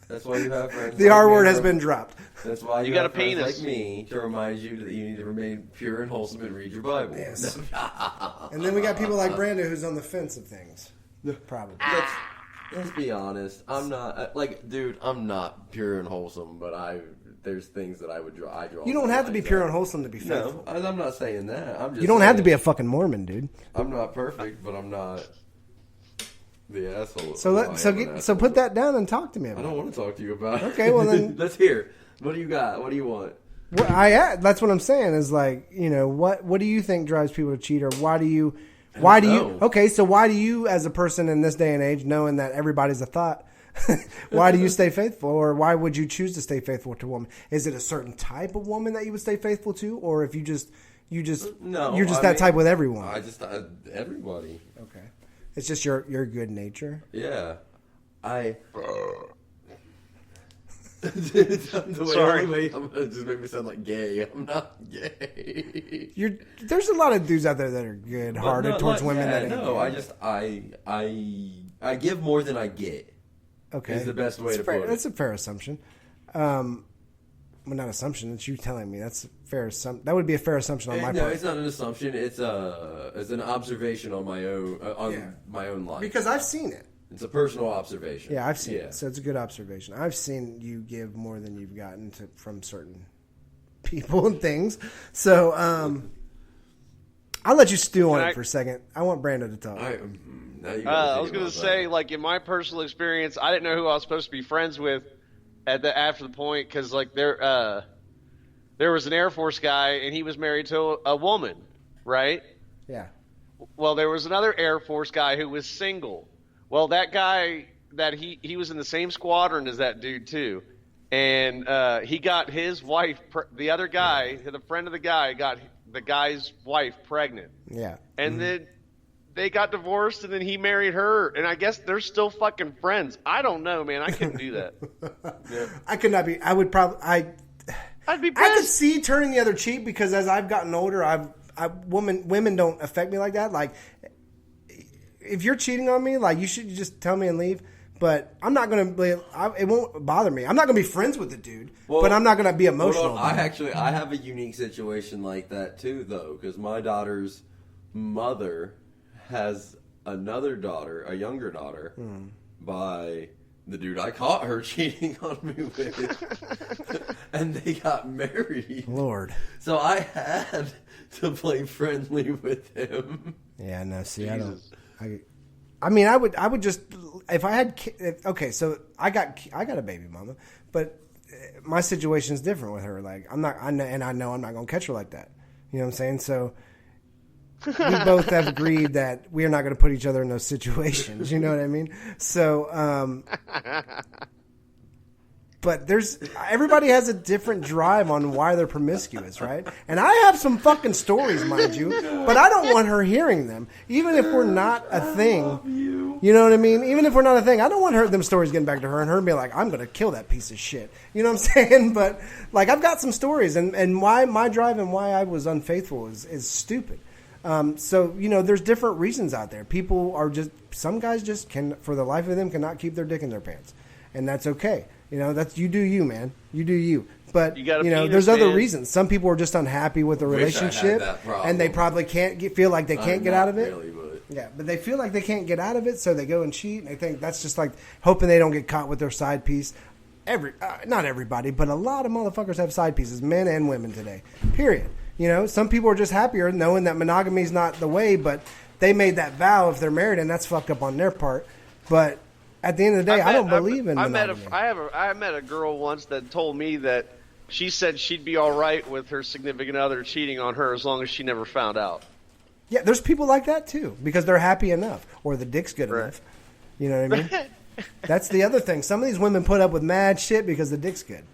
That's why you have friends. The R word has been dropped. That's why you got have a friends penis like me to remind you that you need to remain pure and wholesome and read your Bible. Yes. And then we got people like Brando who's on the fence of things. Probably. Let's be honest. I'm not dude. I'm not pure and wholesome, but there's things that I draw. You don't have to be pure and wholesome to be faithful. No, I'm not saying that. I'm just. You don't have to be a fucking Mormon, dude. I'm not perfect, but I'm not the asshole. So put that down and talk to me about it. I don't want to talk to you about it. Okay, well then. Let's hear. What do you got? What do you want? Well, that's what I'm saying is like, what do you think drives people to cheat, or why do you, so why do you as a person in this day and age, knowing that everybody's a thought, why do you stay faithful, or why would you choose to stay faithful to a woman? Is it a certain type of woman that you would stay faithful to, or if you're just that type with everyone? Everybody. Okay. It's just your good nature. Yeah, Sorry. I'm gonna just make me sound like gay. I'm not gay. There's a lot of dudes out there that are good-hearted towards women. I give more than I get. Okay, is the best way to put it. That's a fair assumption. Well, not assumption. It's you telling me. That's a fair assumption. That would be a fair assumption on my part. No, it's not an assumption. It's an observation on my own my own life. Because I've seen it. It's a personal observation. Yeah, I've seen it. So it's a good observation. I've seen you give more than you've gotten from certain people and things. So I'll let you stew on it for a second. I want Brando to talk. I was going to say, like, in my personal experience, I didn't know who I was supposed to be friends with after the point, because like there was an Air Force guy and he was married to a woman, right? Yeah. Well, there was another Air Force guy who was single. Well, that guy that he was in the same squadron as that dude too, and he got his wife, the other guy, the friend of the guy, got the guy's wife pregnant. Yeah, and then they got divorced, and then he married her, and I guess they're still fucking friends. I don't know, man. I couldn't do that. Yeah. I could not be. I would probably. I'd be pissed. I could see turning the other cheek because as I've gotten older, women don't affect me like that. Like, if you're cheating on me, like, you should just tell me and leave. But I'm not going to, it won't bother me. I'm not going to be friends with the dude, but I'm not going to be emotional. I have a unique situation like that too, though, because my daughter's mother has another daughter, a younger daughter, by the dude I caught her cheating on me with. And they got married. Lord. So I had to play friendly with him. Yeah, no, see, Jesus. I mean, I would just, if I had, okay, so I got a baby mama, but my situation's different with her. Like, I know I'm not going to catch her like that. You know what I'm saying? So we both have agreed that we are not going to put each other in those situations. You know what I mean? So, but everybody has a different drive on why they're promiscuous, right? And I have some fucking stories, mind you, but I don't want her hearing them. Even if we're not a thing, you know what I mean? Even if we're not a thing, I don't want them stories getting back to her and her being like, I'm going to kill that piece of shit. You know what I'm saying? But like, I've got some stories, and why my drive and why I was unfaithful is stupid. So, you know, there's different reasons out there. People are some guys just can, for the life of them, cannot keep their dick in their pants. And that's okay. You know, you do you, man. You do you. But, you know, there's other reasons. Some people are just unhappy with the relationship. And they probably feel like they can't get out of it. Really, but... Yeah, but they feel like they can't get out of it, so they go and cheat. And they think that's just like hoping they don't get caught with their side piece. Not everybody, but a lot of motherfuckers have side pieces, men and women today. Period. You know, some people are just happier knowing that monogamy is not the way, but they made that vow if they're married, and that's fucked up on their part. But at the end of the day, I don't believe in monogamy. I met a girl once that told me that she said she'd be all right with her significant other cheating on her as long as she never found out. Yeah, there's people like that too because they're happy enough or the dick's good enough. You know what I mean? That's the other thing. Some of these women put up with mad shit because the dick's good.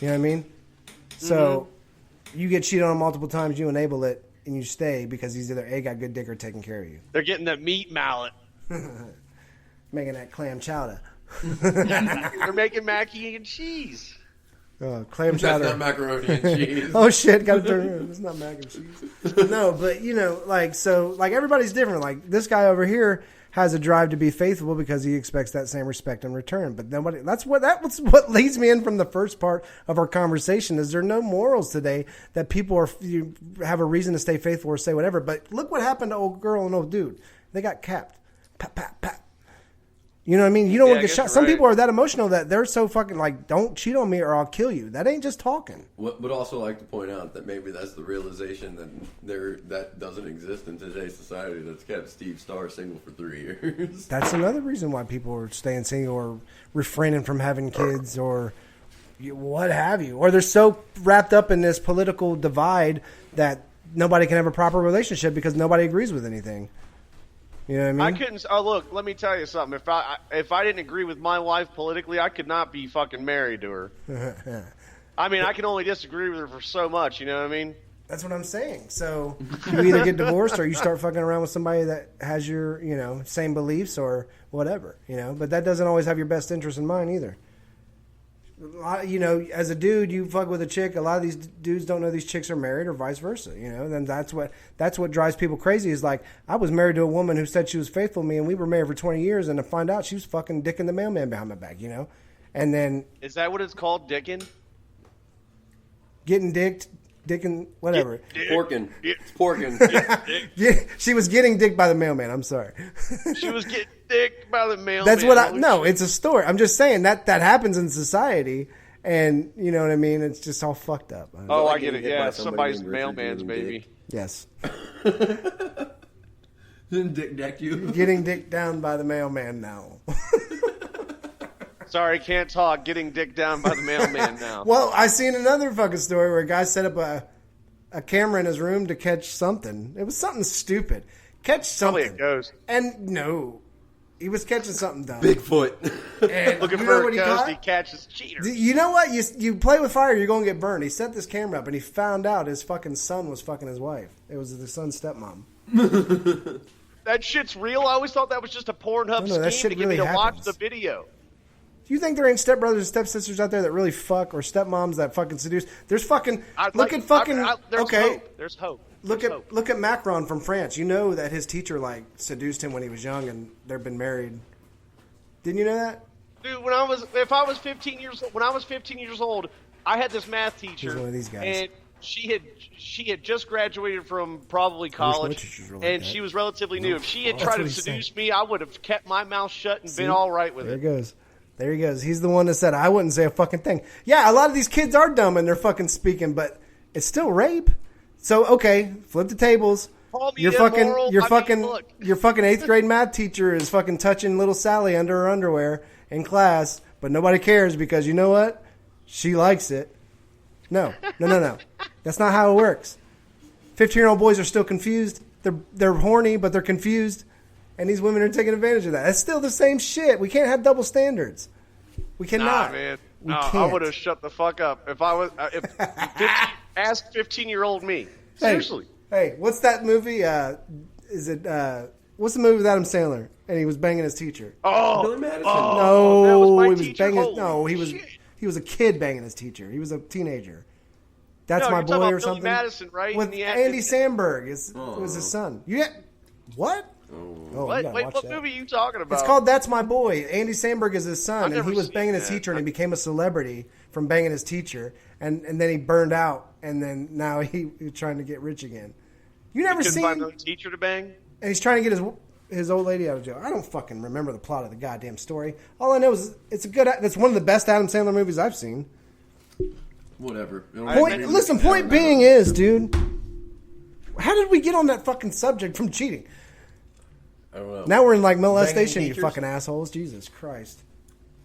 You know what I mean? So you get cheated on multiple times, you enable it, and you stay because he's either A, got good dick or taking care of you. They're getting that meat mallet. Making that clam chowder. They're making macaroni and cheese. Clam chowder. That's not macaroni and cheese. Oh shit, gotta turn it around. It's not mac and cheese. No, but you know, like everybody's different. Like this guy over here has a drive to be faithful because he expects that same respect in return. But nobody. That's what leads me in from the first part of our conversation. Is there no morals today that people have a reason to stay faithful or say whatever? But look what happened to old girl and old dude. They got capped. Pat pat pat. You know what I mean? You don't want to get shot. Some people are that emotional that they're so fucking like, don't cheat on me or I'll kill you. That ain't just talking. Would also like to point out that maybe that's the realization that doesn't exist in today's society that's kept Steve Starr single for 3 years. That's another reason why people are staying single or refraining from having kids or what have you. Or they're so wrapped up in this political divide that nobody can have a proper relationship because nobody agrees with anything. You know what I mean? I couldn't. Oh, look, let me tell you something. If I didn't agree with my wife politically, I could not be fucking married to her. I mean, I can only disagree with her for so much. You know what I mean? That's what I'm saying. So you either get divorced or you start fucking around with somebody that has your, you know, same beliefs or whatever. You know, but that doesn't always have your best interest in mind either. You know, as a dude, you fuck with a chick. A lot of these dudes don't know these chicks are married or vice versa. You know, then that's what drives people crazy. Is like, I was married to a woman who said she was faithful to me, and we were married for 20 years, and to find out she was fucking dicking the mailman behind my back. You know, and then is that what it's called, dicking? Getting dicked, dicking, whatever. Porking. It's porking. Yeah, she was getting dicked by the mailman. I'm sorry. She was getting dicked by the mailman. That's what it's a story. I'm just saying that happens in society, and you know what I mean? It's just all fucked up. Oh, I get it. Yeah, somebody's mailman's baby. Dick. Yes. Didn't dick deck you? Getting dicked down by the mailman now. Sorry, can't talk. Getting dicked down by the mailman now. Well, I seen another fucking story where a guy set up a camera in his room to catch something. It was something stupid. Catch something. Probably a ghost. And no. He was catching something dumb. Bigfoot. And Looking you know for what he a ghost, caught? he catches cheaters. You know what? You play with fire, you're going to get burned. He set this camera up, and he found out his fucking son was fucking his wife. It was the son's stepmom. That shit's real? I always thought that was just a Pornhub No, that scheme shit to get me really to watch happens. the video. Do you think there ain't stepbrothers and stepsisters out there that really fuck, or stepmoms that fucking seduce? There's fucking There's okay. Hope. There's hope. Look There's at hope. look at Macron from France. You know that his teacher like seduced him when he was young, and they've been married. Didn't you know that? Dude, when I was 15 years old, I had this math teacher, He's one of these guys. and she had just graduated from probably college, teachers were like and that. she was relatively new. If she had That's tried what to he's seduce saying. me, I would have kept my mouth shut and been all right with There it. he goes. There he goes. He's the one that said I wouldn't say a fucking thing. Yeah, a lot of these kids are dumb and they're fucking speaking, but it's still rape. So okay, flip the tables. Call me Your immoral, your I mean, fucking look. your fucking 8th grade math teacher is fucking touching little Sally under her underwear in class, but nobody cares because you know what? She likes it. No. That's not how it works. 15-year-old boys are still confused. They're horny, but they're confused. And these women are taking advantage of that. That's still the same shit. We can't have double standards. We cannot. Nah, man. We No, I can't. would have shut the fuck up if I was. Ask 15-year-old me. Seriously. Hey, what's that movie? What's the movie with Adam Sandler? And he was banging his teacher. Oh, Billy Madison. No, that was my he was teacher? banging. Holy No, shit. he was a kid banging his teacher. He was a teenager. That's No, my you're talking boy about or Billy something. Madison, right? With In the- Andy Samberg, it was his son. What? Oh, What? you gotta Wait, watch what that. movie are you talking about? It's called That's My Boy. Andy Samberg is his son, I've and he never was seen banging his that. teacher, and he became a celebrity from banging his teacher, and then he burned out, and then now he's trying to get rich again. You never Couldn't seen? find another teacher to bang? And he's trying to get his old lady out of jail. I don't fucking remember the plot of the goddamn story. All I know is it's one of the best Adam Sandler movies I've seen. Whatever. Point being is, dude, how did we get on that fucking subject from cheating? I don't know. Now we're in like molestation, Banging you teachers? fucking assholes. Jesus Christ.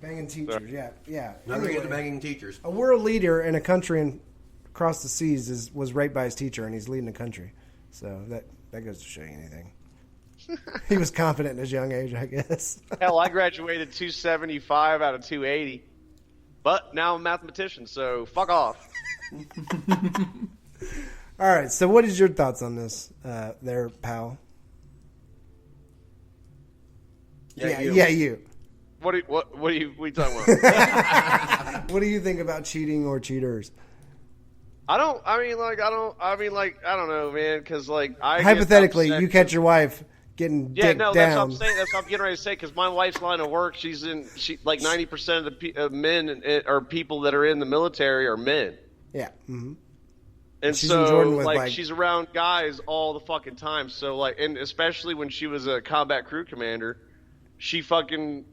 Banging teachers, yeah. Now we get to Anyway, banging teachers. a world leader in a country across the seas was raped by his teacher, and he's leading the country. So that goes to show you anything. He was confident in his young age, I guess. Hell, I graduated 275 out of 280. But now I'm a mathematician, so fuck off. All right, so what is your thoughts on this, there, pal? You. What are you talking about? What do you think about cheating or cheaters? I don't know, man, because like I Hypothetically, get upset. you catch your wife getting Yeah, dicked no, down. that's what I'm saying. That's what I'm getting ready to say. Because my wife's line of work, she like 90% of the men or people that are in the military are men, Yeah. Mm-hmm. and She's so in Jordan with, like like- she's around guys all the fucking time. So like, and especially when she was a combat crew commander, she fucking.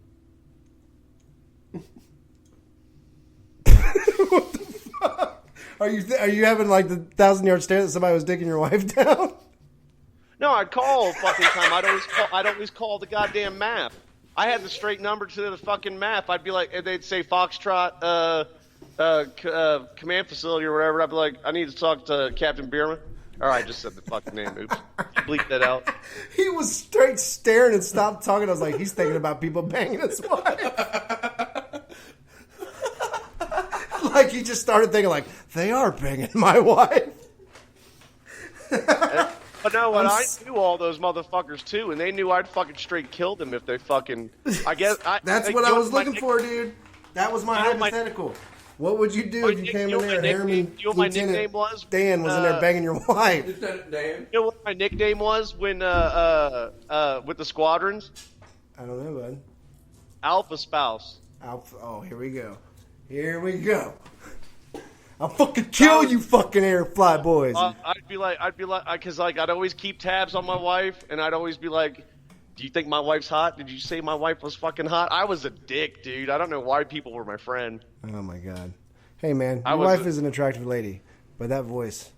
Are you having like the 1,000-yard stare that somebody was dicking your wife down? No, I'd call fucking time. I'd always call the goddamn map. I had the straight number to the fucking map. I'd be like, and they'd say Foxtrot, command facility or whatever. I'd be like, I need to talk to Captain Bierman. All right, I just said the fucking name. Oops. Bleep that out. He was straight staring and stopped talking. I was like, he's thinking about people banging his wife. Like he just started thinking like, they are banging my wife. But no, I knew all those motherfuckers too, and they knew I'd fucking straight kill them if they fucking. I guess That's what I was looking for, dude. That was my You know my- hypothetical. What would you do if you came in there and Airman You know what my Lieutenant nickname was? Dan was in there banging your wife? Lieutenant Dan. You know what my nickname was when with the squadrons? I don't know, bud. Alpha Spouse. Alpha. Oh, here we go. Here we go. I'll fucking kill you, fucking air fly boys. I'd be like, because like I'd always keep tabs on my wife, and I'd always be like, "Do you think my wife's hot? Did you say my wife was fucking hot?" I was a dick, dude. I don't know why people were my friend. Oh my god. Hey man, I your was wife a- is an attractive lady, but that voice.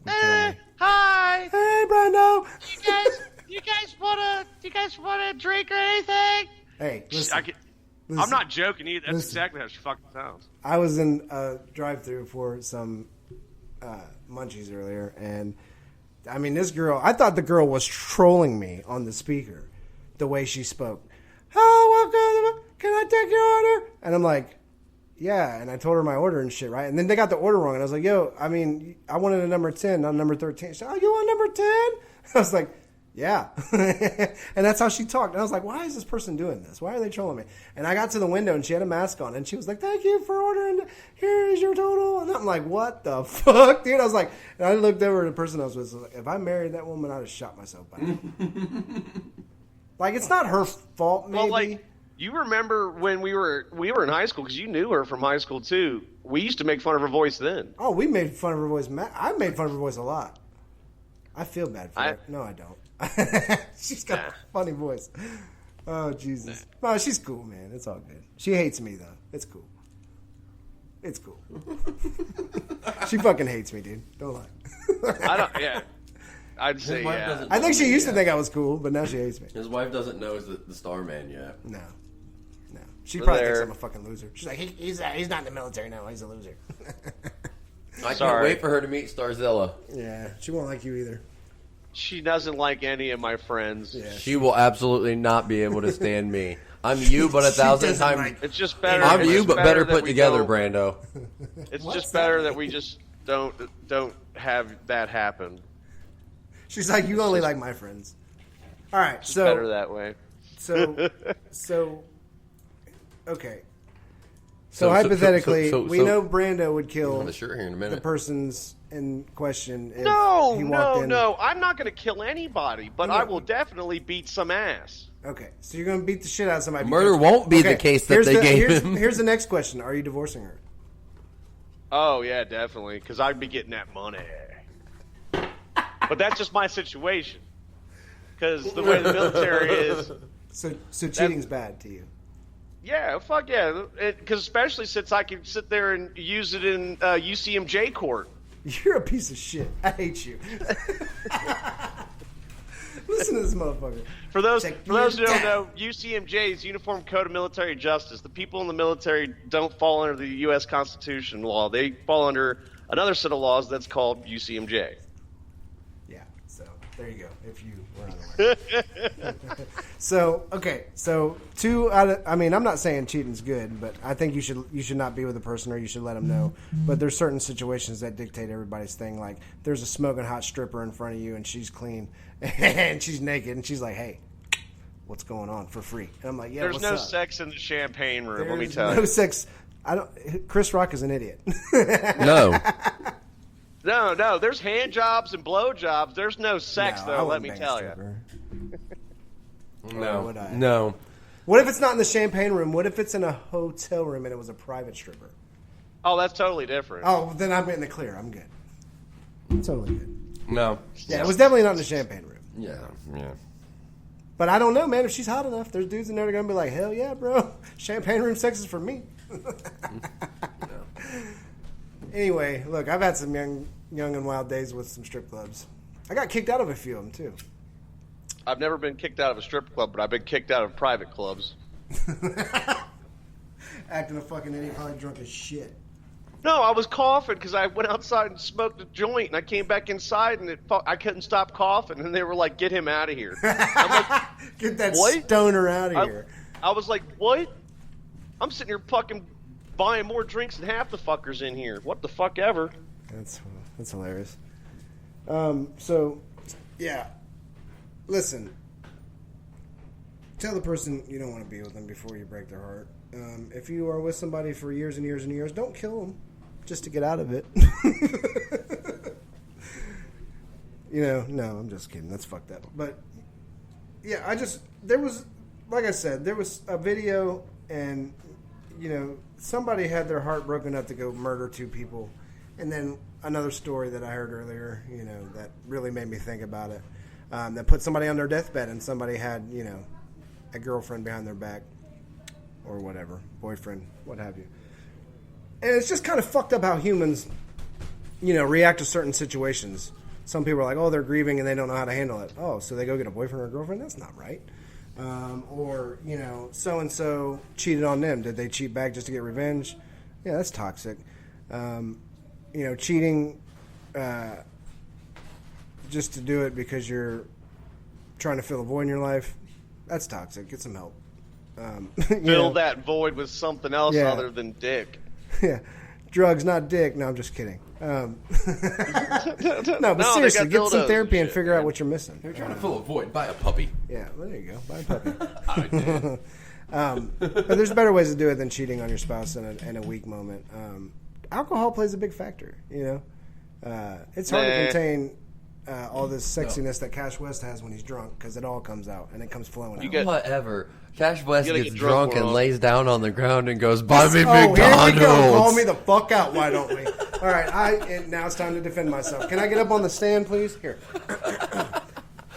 would kill me. Hi. Hey, Brando. You guys wanna drink or anything? Hey, listen. I'm not joking either. That's Listen. exactly how she fucking sounds. I was in a drive-through for some munchies earlier, and I mean, this girl. I thought the girl was trolling me on the speaker. the way she spoke. Oh, welcome. Can I take your order? And I'm like, yeah. And I told her my order and shit, right? And then they got the order wrong. And I was like, yo, I mean, I wanted a number 10, not number 13. She said, oh, you want number 10? I was like, yeah. And that's how she talked. And I was like, why is this person doing this? Why are they trolling me? And I got to the window and she had a mask on. And she was like, thank you for ordering. Here is your total. And I'm like, what the fuck, dude? I was like, and I looked over at the person I was with. I was like, if I married that woman, I'd have shot myself by now. Like, it's not her fault, maybe. Well, like, you remember when we were in high school, because you knew her from high school, too. We used to make fun of her voice then. Oh, we made fun of her voice. I made fun of her voice a lot. I feel bad for her. No, I don't. She's got a funny voice. Oh, Jesus. No, she's cool, man. It's all good. She hates me, though. It's cool. It's cool. She fucking hates me, dude. Don't lie. Yeah. I'd say, yeah. I think she used to think I was cool, but now she hates me. His wife doesn't know the Starr man yet. No. She probably thinks I'm a fucking loser. She's like, he's not in the military now. He's a loser. I can't wait for her to meet Starzilla. Yeah, she won't like you either. She doesn't like any of my friends. Yeah, she will absolutely not be able to stand me. I'm you, but 1,000 times. It's just better. I'm you, but better put together, Brando. It's just better that we just don't have that happen. She's like, you only like my friends. All right, It's so better that way. So, okay. So hypothetically, we know Brando would kill the person's in question if he walked in. No. I'm not going to kill anybody, but I will definitely beat some ass. Okay, so you're going to beat the shit out of somebody. Murder won't be the case that they gave him. Here's the next question. Are you divorcing her? Oh, yeah, definitely, because I'd be getting that money. But that's just my situation. Because the way the military is... So cheating's bad to you? Yeah, fuck yeah. Because especially since I can sit there and use it in UCMJ court. You're a piece of shit. I hate you. Listen to this motherfucker. For those who don't know, UCMJ is Uniform Code of Military Justice. The people in the military don't fall under the U.S. Constitution law. They fall under another set of laws that's called UCMJ. Yeah, so there you go, if you were unaware. So I'm not saying cheating's good, but I think you should not be with a person, or you should let them know. But there's certain situations that dictate everybody's thing. Like, there's a smoking hot stripper in front of you, and she's clean, and she's naked, and she's like, hey, what's going on for free? And I'm like, yeah, there's no sex in the champagne room, let me tell you. No sex. Chris Rock is an idiot. No. No, there's hand jobs and blow jobs. There's no sex, though, let me tell you. No. What if it's not in the champagne room? What if it's in a hotel room and it was a private stripper? Oh, that's totally different. Oh, then I'm in the clear. I'm good. I'm totally good. No. Yeah, it was definitely not in the champagne room. Yeah. But I don't know, man. If she's hot enough, there's dudes in there that are going to be like, hell yeah, bro. Champagne room sex is for me. Anyway, look, I've had some young and wild days with some strip clubs. I got kicked out of a few of them, too. I've never been kicked out of a strip club, but I've been kicked out of private clubs. Acting a fucking idiot, probably drunk as shit. No, I was coughing because I went outside and smoked a joint, and I came back inside, and I couldn't stop coughing, and they were like, get him out of here. I'm like, get that stoner out of here. I was like, what? I'm sitting here fucking buying more drinks than half the fuckers in here. What the fuck ever? That's hilarious. So, yeah. Listen. Tell the person you don't want to be with them before you break their heart. If you are with somebody for years and years and years, don't kill them just to get out of it. No, I'm just kidding. That's fucked up. But, yeah, there was a video, and, somebody had their heart broken up to go murder two people. And then another story that I heard earlier, that really made me think about it. That put somebody on their deathbed, and somebody had, a girlfriend behind their back, or whatever, boyfriend, what have you. And it's just kind of fucked up how humans, react to certain situations. Some people are like, oh, they're grieving and they don't know how to handle it. Oh, so they go get a boyfriend or a girlfriend? That's not right. Or, so-and-so cheated on them. Did they cheat back just to get revenge? Yeah, that's toxic. Cheating just to do it because you're trying to fill a void in your life, That's toxic. Get some help. Fill that void with something else other than dick. Yeah. Drugs, not dick. No, I'm just kidding. No, but seriously, get some therapy and figure out what you're missing. You're trying to fill a void. Buy a puppy. Yeah, well, there you go. Buy a puppy. I did. But there's better ways to do it than cheating on your spouse in a weak moment. Alcohol plays a big factor, you know. It's hard to contain all this sexiness that Cash West has when he's drunk because it all comes out and it comes flowing out. Whatever. Cash West gets drunk and lays down on the ground and goes, buy me McDonald's. Here we go. Call me the fuck out, why don't we? All right, now it's time to defend myself. Can I get up on the stand, please? Here.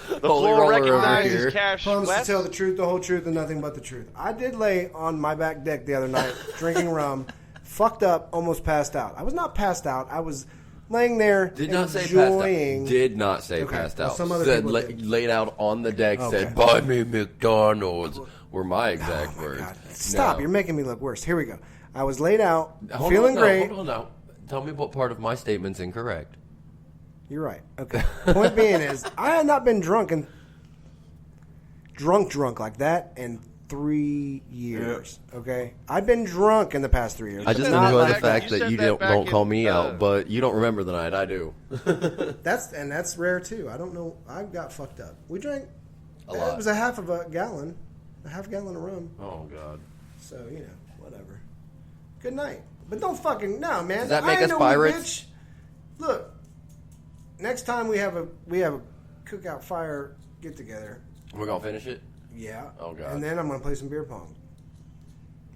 The floor recognizes Cash Promise West. to tell the truth, the whole truth, and nothing but the truth. I did lay on my back deck the other night drinking rum, fucked up, almost passed out. I was not passed out. I was laying there Did not say enjoying. passed out. Did not say passed out. Some other said people did. laid out on the deck, said, buy me McDonald's, were my exact words. God. Stop, No. you're making me look worse. Here we go. I was laid out, feeling great. Hold on now. Tell me what part of my statement's incorrect. You're right. Okay. Point being is, I had not been drunk like that in 3 years. Okay, I've been drunk in the past 3 years. I just Not enjoy the like- fact you that said you that don't back call in, me out, but you don't remember the night. I do. That's rare too. I don't know. I got fucked up. We drank A lot. It was a half gallon of rum. Oh God. So whatever. Good night. But don't fucking no, man. Does that make I us know pirates? Bitch. Look, next time we have a cookout fire get together. We're gonna finish it. Yeah. Oh, God. And then I'm gonna play some beer pong.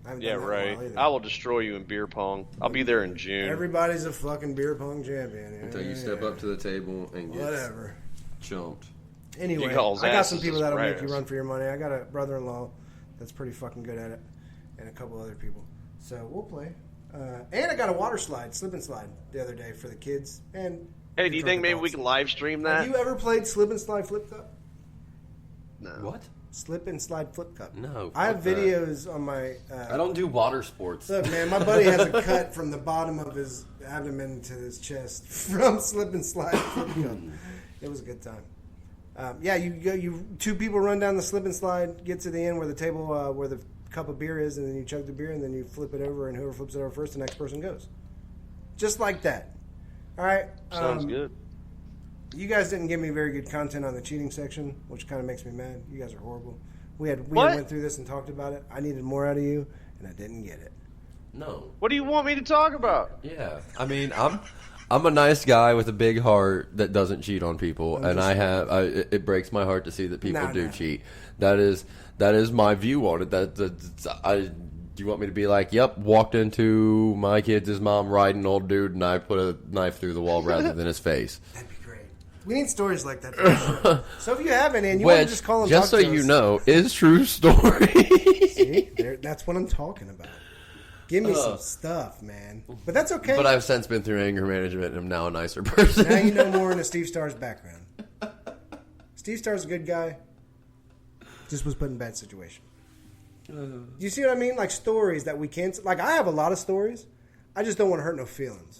I haven't Yeah, done that in a right. while either. I will destroy you in beer pong. I'll be there in June. Everybody's a fucking beer pong champion. Until you step up to the table and get Whatever. chumped. Anyway, You call I got some asses people as that'll make prayers. you run for your money. I got a brother-in-law that's pretty fucking good at it, and a couple other people. So we'll play. And I got a water slide, slip and slide, the other day for the kids. And Hey, do you think maybe we can live stream that? Have you ever played slip and slide flip cup? No. What? Slip and slide flip cup. No, I have fuck that. videos on my. I don't do water sports. Look, man, my buddy has a cut from the bottom of his abdomen to his chest from slip and slide flip cup. It was a good time. Yeah, you two people run down the slip and slide, get to the end where the table where the cup of beer is, and then you chug the beer, and then you flip it over, and whoever flips it over first, the next person goes. Just like that. All right. Sounds good. You guys didn't give me very good content on the cheating section, which kind of makes me mad. You guys are horrible. We What? went through this and talked about it. I needed more out of you, and I didn't get it. No. What do you want me to talk about? Yeah. I mean, I'm a nice guy with a big heart that doesn't cheat on people, and it breaks my heart to see that people do cheat. That is my view on it. Do you want me to be like, yep, walked into my kid's mom riding an old dude, and I put a knife through the wall rather than his face? That'd be great. We need stories like that. For sure. So if you have any, and you want to just call and just talk so to you us, know, is true story. see, that's what I'm talking about. Give me some stuff, man. But that's okay. But I've since been through anger management, and I'm now a nicer person. Now you know more into Steve Starr's background. Steve Starr's a good guy. Just was put in a bad situation. Do you see what I mean? Like stories that we can't. Like I have a lot of stories. I just don't want to hurt no feelings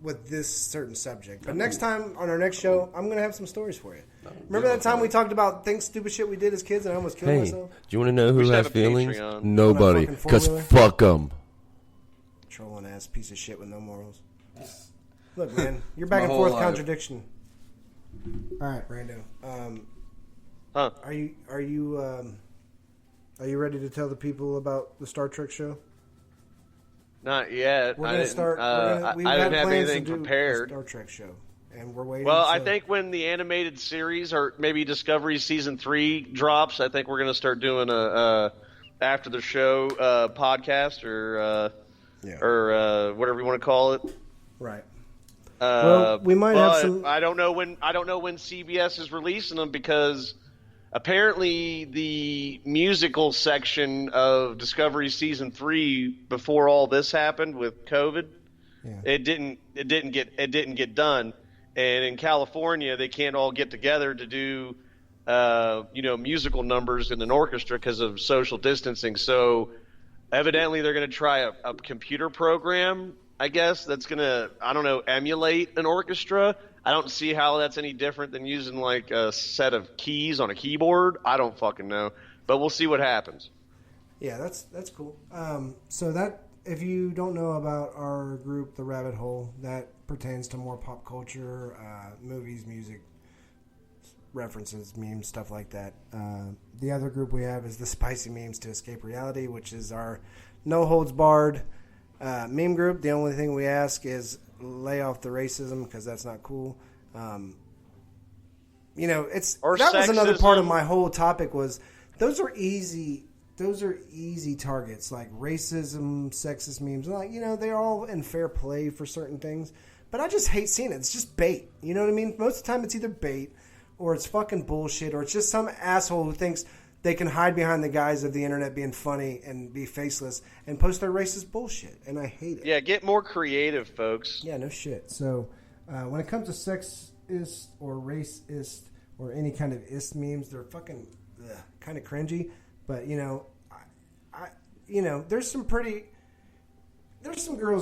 with this certain subject. But next time on our next show, I'm going to have some stories for you. Remember that time we talked about stupid shit we did as kids and I almost killed Hey, myself? do you want to know who should has have a feelings? Patreon. Nobody, On a fucking because four-wheeler? fuck them. Trolling ass piece of shit with no morals. Look, man, you're back my and whole forth life. contradiction. All right, Brando. Huh? Are you ready to tell the people about the Star Trek show? Not yet. We're I gonna didn't, start. I We've didn't had have plans anything to do prepared. a Star Trek show, and we're waiting. Well, I so- think when the animated series or maybe Discovery season 3 drops, I think we're going to start doing a after the show podcast or whatever you want to call it. right. Well, we might have but some. I don't know when CBS is releasing them because apparently the musical section of Discovery season 3 before all this happened with COVID, it didn't get done. And in California, they can't all get together to do musical numbers in an orchestra because of social distancing. So evidently they're going to try a computer program I guess, that's going to, I don't know, emulate an orchestra. I don't see how that's any different than using like a set of keys on a keyboard. I don't fucking know. But we'll see what happens. Yeah, that's cool. So that, if you don't know about our group, The Rabbit Hole, that pertains to more pop culture, movies, music, references, memes, stuff like that. The other group we have is the Spicy Memes to Escape Reality, which is our no-holds-barred meme group. The only thing we ask is lay off the racism, because that's not cool. You know, that was another part of my whole topic was those are easy targets, like racism, sexist memes. Like, you know, they're all in fair play for certain things. But I just hate seeing it. It's just bait. You know what I mean? Most of the time it's either bait or it's fucking bullshit or it's just some asshole who thinks they can hide behind the guise of the internet being funny and be faceless and post their racist bullshit. And I hate it. Yeah, get more creative, folks. Yeah, no shit. So when it comes to sexist or racist or any kind of ist memes, they're fucking kind of cringy. But, you know, there's some girls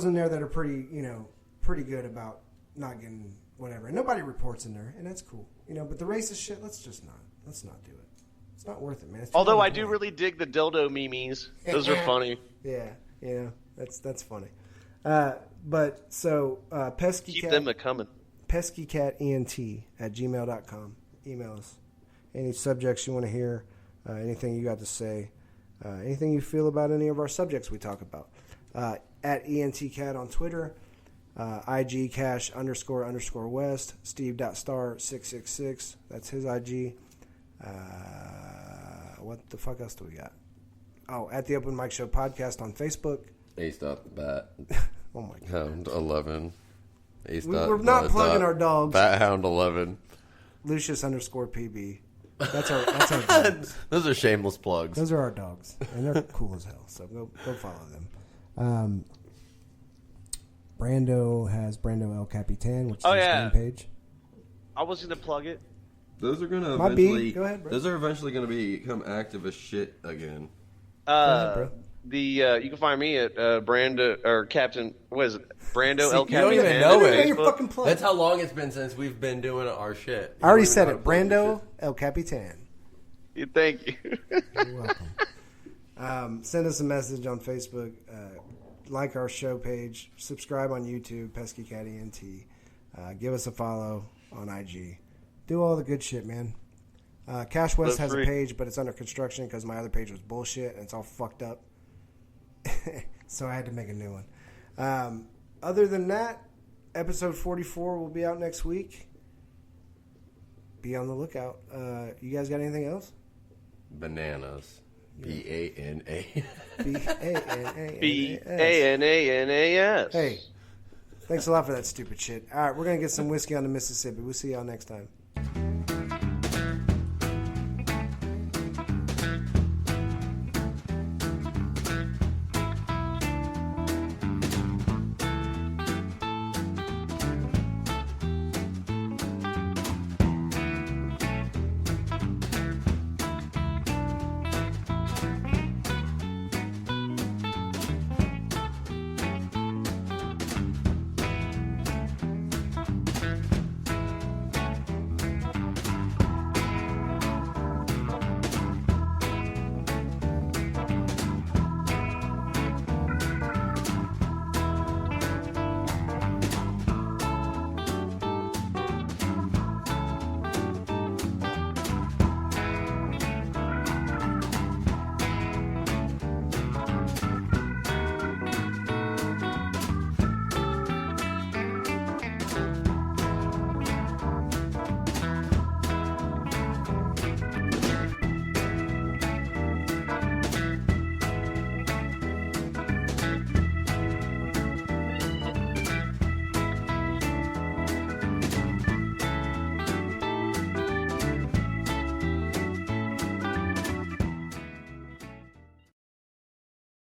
in there that are pretty good about not getting whatever. And nobody reports in there, and that's cool. You know, but the racist shit, let's not do it. It's not worth it, man. Although I do really dig the dildo memes. Those are funny. Yeah, you know, that's funny. But so pesky keep cat, them a coming. peskycatent@gmail.com. Email us. Any subjects you want to hear, anything you got to say, anything you feel about any of our subjects we talk about. At ENTCat on Twitter, IG cash _ West, Steve.Starr666. That's his IG. What the fuck else do we got? Oh, at the Open Mic Show podcast on Facebook. Aced off the bat. Oh my god. Hound 11. We're not plugging our dogs. Bat Hound 11. Lucius _PB. That's our dogs. Those are shameless plugs. Those are our dogs, and they're cool as hell. So go follow them. Brando has Brando El Capitan, which is his main page. I was going to plug it. Those are going to eventually. Go ahead, bro. Those are eventually going to become active as shit again. Go ahead, bro. You can find me at Brando or Captain. What is it? Brando El Capitan. You don't even know it. Your fucking plug. That's how long it's been since we've been doing our shit. I already said it. Brando El Capitan. Thank you. You're welcome. Send us a message on Facebook. Like our show page. Subscribe on YouTube. Pesky Cat ENT. Give us a follow on IG. Do all the good shit, man. Cash West has a page, but it's under construction because my other page was bullshit and it's all fucked up. So I had to make a new one. Other than that, episode 44 will be out next week. Be on the lookout. You guys got anything else? Bananas. B-A-N-A. B-A-N-A-N-A-S. B-A-N-A-N-A-S. Hey, thanks a lot for that stupid shit. All right, we're going to get some whiskey on the Mississippi. We'll see y'all next time.